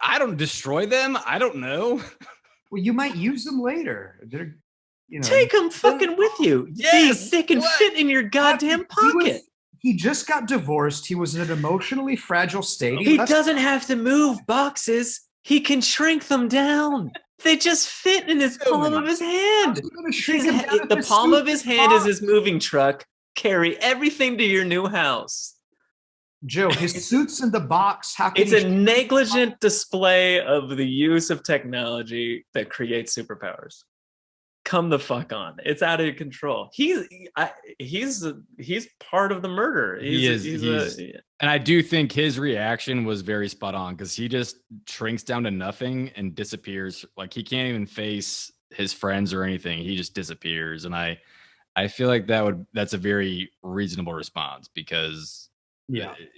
I don't destroy them. I don't know. Well, you might use them later. They're, take them fucking with you. Yes, they can fit in your goddamn pocket. He just got divorced. He was in an emotionally fragile state. He doesn't have to move boxes. He can shrink them down. They just fit in his palm of his hand. The palm of his hand is his moving truck. Carry everything to your new house. Joe, his suit's in the box. How can it's a negligent display of the use of technology that creates superpowers. Come the fuck on. It's out of control. He's part of the murder. And I do think his reaction was very spot on because he just shrinks down to nothing and disappears. Like he can't even face his friends or anything. He just disappears. And I feel like that's a very reasonable response because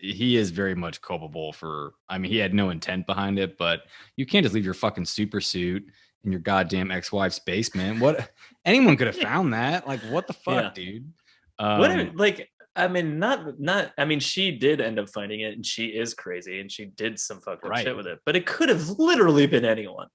he is very much culpable for, I mean, he had no intent behind it, but you can't just leave your fucking super suit in your goddamn ex-wife's basement. What? Anyone could have found that. Like, what the fuck, dude? She did end up finding it, and she is crazy, and she did some fucked up shit with it. But it could have literally been anyone.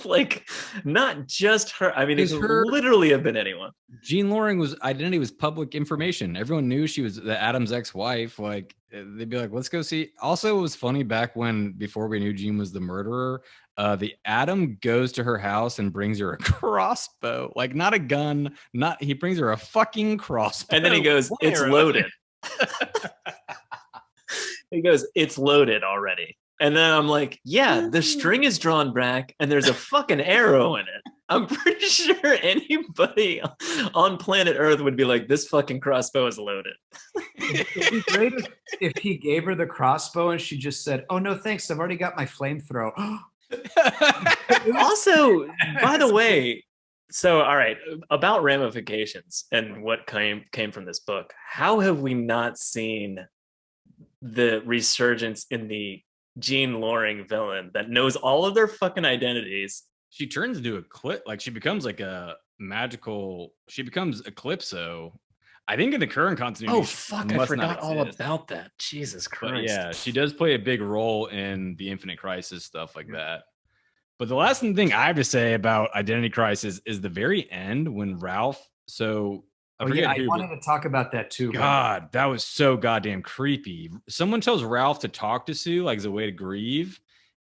Like, not just her. I mean, it could literally have been anyone. Jean Loring's identity was public information. Everyone knew she was the Adam's ex-wife. Like, they'd be like, let's go see. Also, it was funny back before we knew Jean was the murderer. The Adam goes to her house and brings her a crossbow, like not a gun, he brings her a fucking crossbow. And then he goes, it's loaded. He goes, it's loaded already. And then I'm like, yeah, the string is drawn back and there's a fucking arrow in it. I'm pretty sure anybody on planet Earth would be like, this fucking crossbow is loaded. It'd be great if he gave her the crossbow and she just said, oh, no, thanks. I've already got my flamethrower. Also, by the way, so all right, about ramifications and what came from this book, how have we not seen the resurgence in the Jean Loring villain that knows all of their fucking identities? She turns into she becomes like she becomes Eclipso. I think in the current continuity. Oh fuck! I forgot all about that. Jesus Christ! But yeah, she does play a big role in the Infinite Crisis stuff like that. But the last thing I have to say about Identity Crisis is the very end when Ralph. So I wanted to talk about that too. God, that was so goddamn creepy. Someone tells Ralph to talk to Sue like as a way to grieve,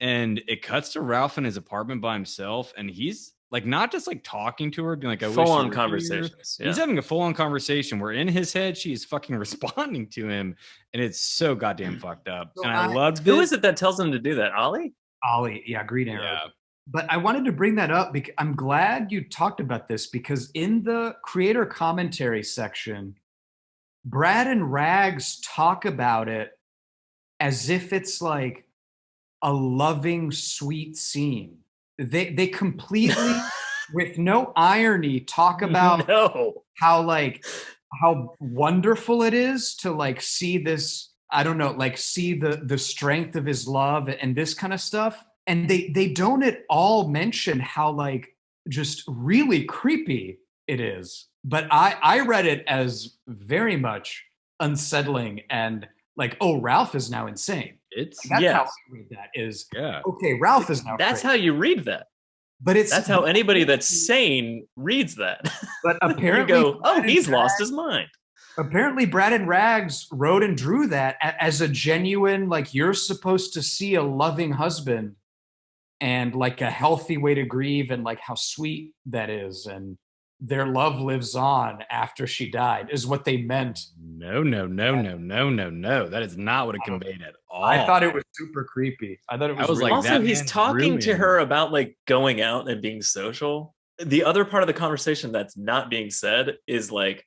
and it cuts to Ralph in his apartment by himself, and he's like not just like talking to her, being like, full-on conversations. Yeah. He's having a full-on conversation where in his head she is fucking responding to him, and it's so goddamn fucked up. So and I loved it. Who is it that tells him to do that? Ollie, yeah, Green Arrow. Yeah. But I wanted to bring that up because I'm glad you talked about this, because in the creator commentary section, Brad and Rags talk about it as if it's like a loving, sweet scene. They completely, with no irony, talk about how wonderful it is to like see this, I don't know, like see the strength of his love and this kind of stuff. And they don't at all mention how like just really creepy it is. But I read it as very much unsettling and like, oh, Ralph is now insane. That's how I read that is. Yeah. Okay, Ralph is now. That's how you read that. But that's how anybody that's sane reads that. But apparently, you go, oh, he's lost his mind. Apparently, Brad and Rags wrote and drew that as a genuine, like, you're supposed to see a loving husband and like a healthy way to grieve and like how sweet that is. And their love lives on after she died is what they meant. No. That is not what it conveyed at all. I thought it was super creepy. I thought it was like, also, he's talking to her about like going out and being social. The other part of the conversation that's not being said is like,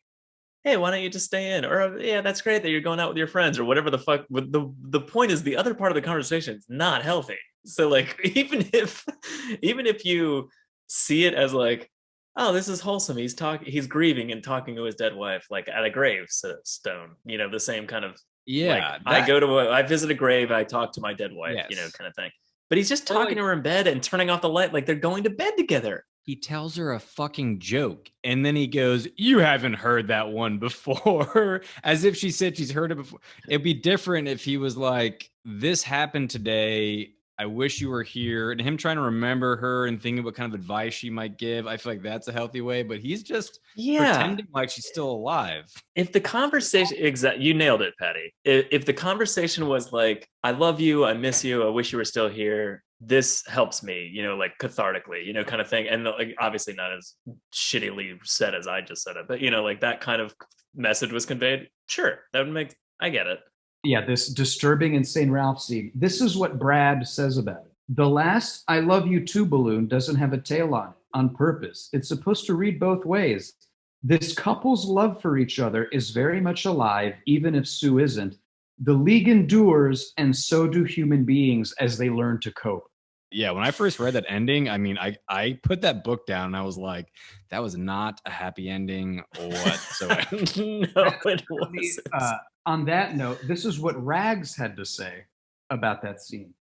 hey, why don't you just stay in? Or, yeah, that's great that you're going out with your friends or whatever the fuck. The point is the other part of the conversation is not healthy. So like, even if you see it as like, oh, this is wholesome. He's grieving and talking to his dead wife, like at a gravestone, you know, the same kind of, like, I visit a grave, I talk to my dead wife, you know, kind of thing. But he's just talking to her in bed and turning off the light like they're going to bed together. He tells her a fucking joke, and then he goes, "You haven't heard that one before," as if she said she's heard it before. It'd be different if he was like, "This happened today. I wish you were here," and him trying to remember her and thinking what kind of advice she might give. I feel like that's a healthy way, but he's just pretending like she's still alive. If the conversation, you nailed it, Patty. If the conversation was like, "I love you, I miss you, I wish you were still here. This helps me," like cathartically, kind of thing. And like, obviously not as shittily said as I just said it, but like that kind of message was conveyed. Sure, that would I get it. Yeah, this disturbing Insane Ralph scene. This is what Brad says about it. The last I love you too balloon doesn't have a tail on purpose. It's supposed to read both ways. This couple's love for each other is very much alive, even if Sue isn't. The League endures, and so do human beings as they learn to cope. Yeah, when I first read that ending, I mean, I put that book down and I was like, that was not a happy ending whatsoever. No, it wasn't. On that note, this is what Rags had to say about that scene.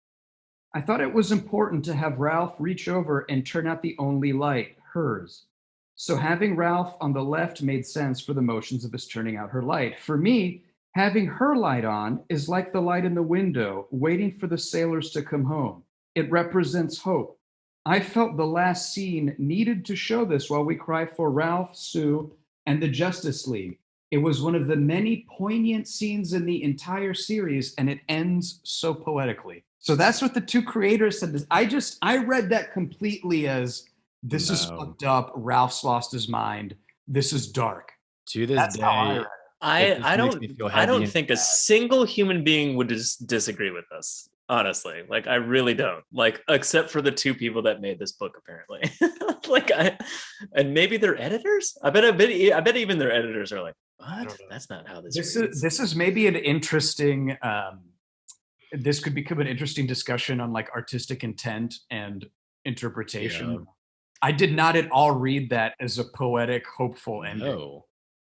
I thought it was important to have Ralph reach over and turn out the only light, hers. So having Ralph on the left made sense for the motions of his turning out her light. For me, having her light on is like the light in the window, waiting for the sailors to come home. It represents hope. I felt the last scene needed to show this while we cry for Ralph, Sue, and the Justice League. It was one of the many poignant scenes in the entire series, and it ends so poetically. So that's what the two creators said. I read that completely as, this is fucked up. Ralph's lost his mind. This is dark. To this that's day, how I read it. I don't think a single human being would just disagree with us. Honestly, like I really don't, like, except for the two people that made this book, apparently. And maybe their editors. I bet even their editors are like, what? That's not how this reads. This is maybe an interesting. This could become an interesting discussion on like artistic intent and interpretation. Yeah. I did not at all read that as a poetic, hopeful ending. No.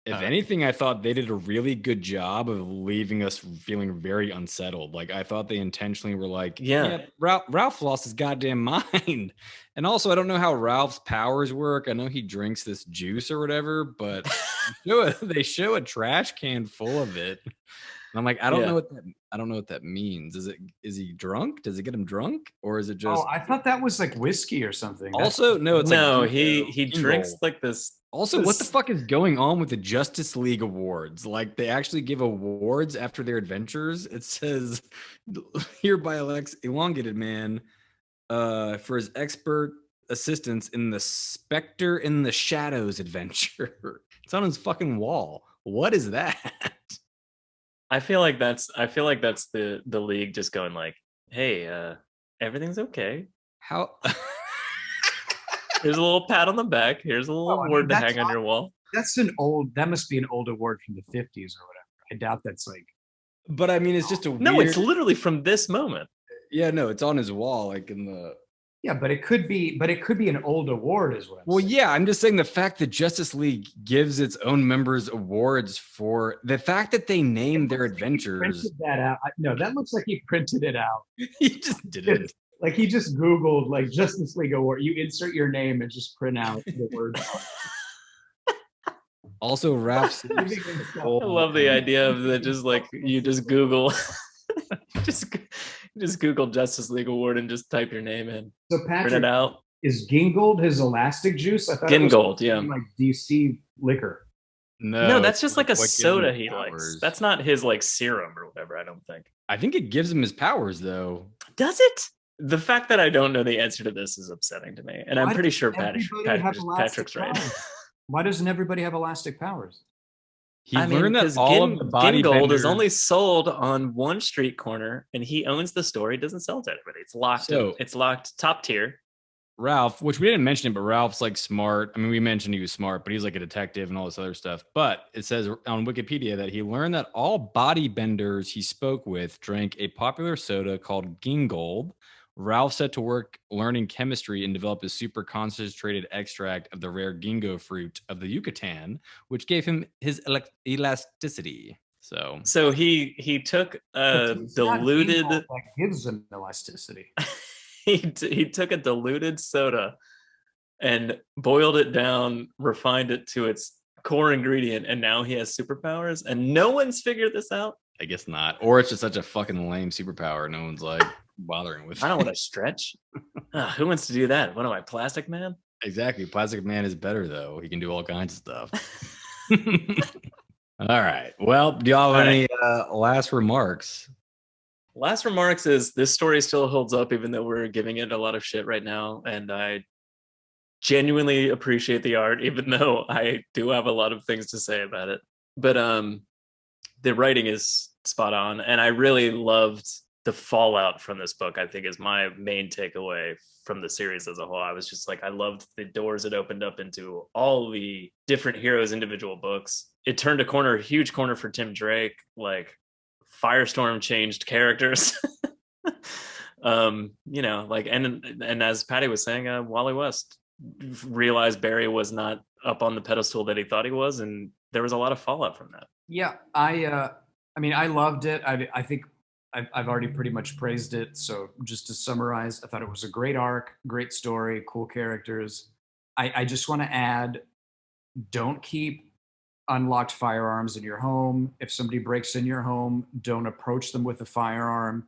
If anything, I thought they did a really good job of leaving us feeling very unsettled. Like, I thought they intentionally were like, Ralph lost his goddamn mind. And also, I don't know how Ralph's powers work. I know he drinks this juice or whatever, but they show a trash can full of it. And I'm like, I don't know what that means. Is he drunk? Does it get him drunk? Or is it just... Oh, I thought that was like whiskey or something. Also, he drinks like this. Also, what the fuck is going on with the Justice League awards? Like, they actually give awards after their adventures. It says, hereby elects Elongated Man for his expert assistance in the Spectre in the Shadows adventure. It's on his fucking wall. What is that? I feel like that's the league just going like, hey, everything's okay. How... Here's a little pat on the back. Here's a little award to hang on your wall. That must be an old award from the 50s or whatever. I doubt that's like. But I mean, it's just No, it's literally from this moment. Yeah, no, it's on his wall, like in the. Yeah, but it could be an old award as well. Well, yeah, I'm just saying the fact that Justice League gives its own members awards for the fact that they name their adventures. Printed that out. No, that looks like he printed it out. He just didn't. Like he just Googled like Justice League award. You insert your name and just print out the words. Also, Ralph's. I love the idea of that. Just like you just Google, just Google Justice League award and just type your name in. So Patrick, print it out. Is Gingold his elastic juice? I thought Gingold, yeah, like DC liquor. No, that's just like a soda he likes. That's not his like serum or whatever. I don't think. I think it gives him his powers though. Does it? The fact that I don't know the answer to this is upsetting to me, and I'm pretty sure Patrick's right. Why doesn't everybody have elastic powers? Learned that all of the Gingold is only sold on one street corner, and he owns the store. He doesn't sell to anybody. It's locked. It's locked. Top tier. Ralph, which we didn't mention it, but Ralph's like smart. I mean, we mentioned he was smart, but he's like a detective and all this other stuff. But it says on Wikipedia that he learned that all body benders he spoke with drank a popular soda called Gingold. Ralph set to work learning chemistry and developed a super concentrated extract of the rare gingo fruit of the Yucatan, which gave him his elasticity. So he took diluted. That gives him elasticity. he took a diluted soda and boiled it down, refined it to its core ingredient, and now he has superpowers, and no one's figured this out. I guess not. Or it's just such a fucking lame superpower. No one's like bothering with. I don't want to stretch. Who wants to do that? What am I, Plastic Man? Exactly. Plastic Man is better though. He can do all kinds of stuff. All right. Well, do y'all have any last remarks? Last remarks is this story still holds up, even though we're giving it a lot of shit right now. And I genuinely appreciate the art, even though I do have a lot of things to say about it. But the writing is spot on. And I really loved the fallout from this book, I think, is my main takeaway from the series as a whole. I was just like, I loved the doors it opened up into all the different heroes' individual books. It turned a huge corner for Tim Drake. Like, Firestorm changed characters. And as Patty was saying, Wally West realized Barry was not up on the pedestal that he thought he was, and there was a lot of fallout from that. Yeah, I loved it. I think I've already pretty much praised it. So just to summarize, I thought it was a great arc, great story, cool characters. I just want to add, don't keep unlocked firearms in your home. If somebody breaks in your home, don't approach them with a firearm.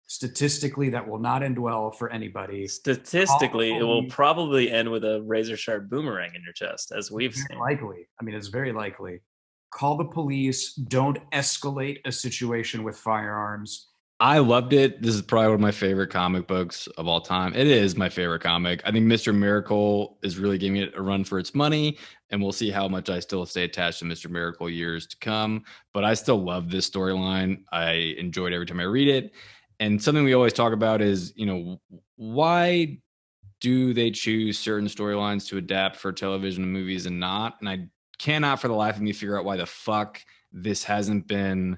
Statistically, that will not end well for anybody. Statistically, it will probably end with a razor sharp boomerang in your chest, as we've seen. Likely. I mean, it's very likely. Call the police. Don't escalate a situation with firearms. I loved it. This is probably one of my favorite comic books of all time. It is my favorite comic. I think Mr. Miracle is really giving it a run for its money, and we'll see how much I still stay attached to Mr. Miracle years to come. But I still love this storyline. I enjoy it every time I read it. And something we always talk about is, why do they choose certain storylines to adapt for television and movies and not? And I cannot for the life of me figure out why the fuck this hasn't been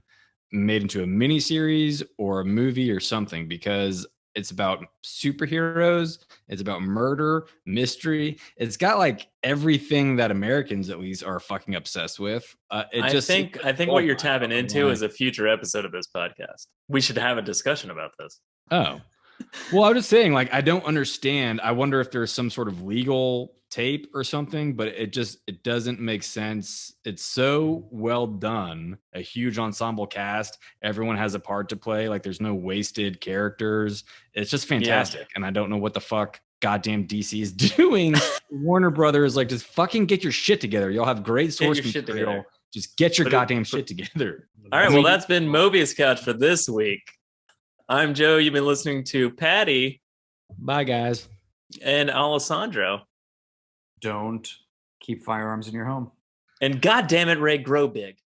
made into a miniseries or a movie or something, because it's about superheroes, it's about murder, mystery. It's got like everything that Americans at least are fucking obsessed with. I think what you're tapping into is a future episode of this podcast. We should have a discussion about this. Oh, well, I was just saying, like, I don't understand. I wonder if there's some sort of legal tape or something, but it doesn't make sense. It's so well done, a huge ensemble cast. Everyone has a part to play. Like, there's no wasted characters. It's just fantastic. Yeah. And I don't know what the fuck goddamn DC is doing. Warner Brothers, like, just fucking get your shit together. Y'all have great source material. Just get your goddamn shit together. All right. Well, that's been Mobius Couch for this week. I'm Joe. You've been listening to Patty. Bye, guys. And Alessandro. Don't keep firearms in your home. And goddamn it, Ray, grow big.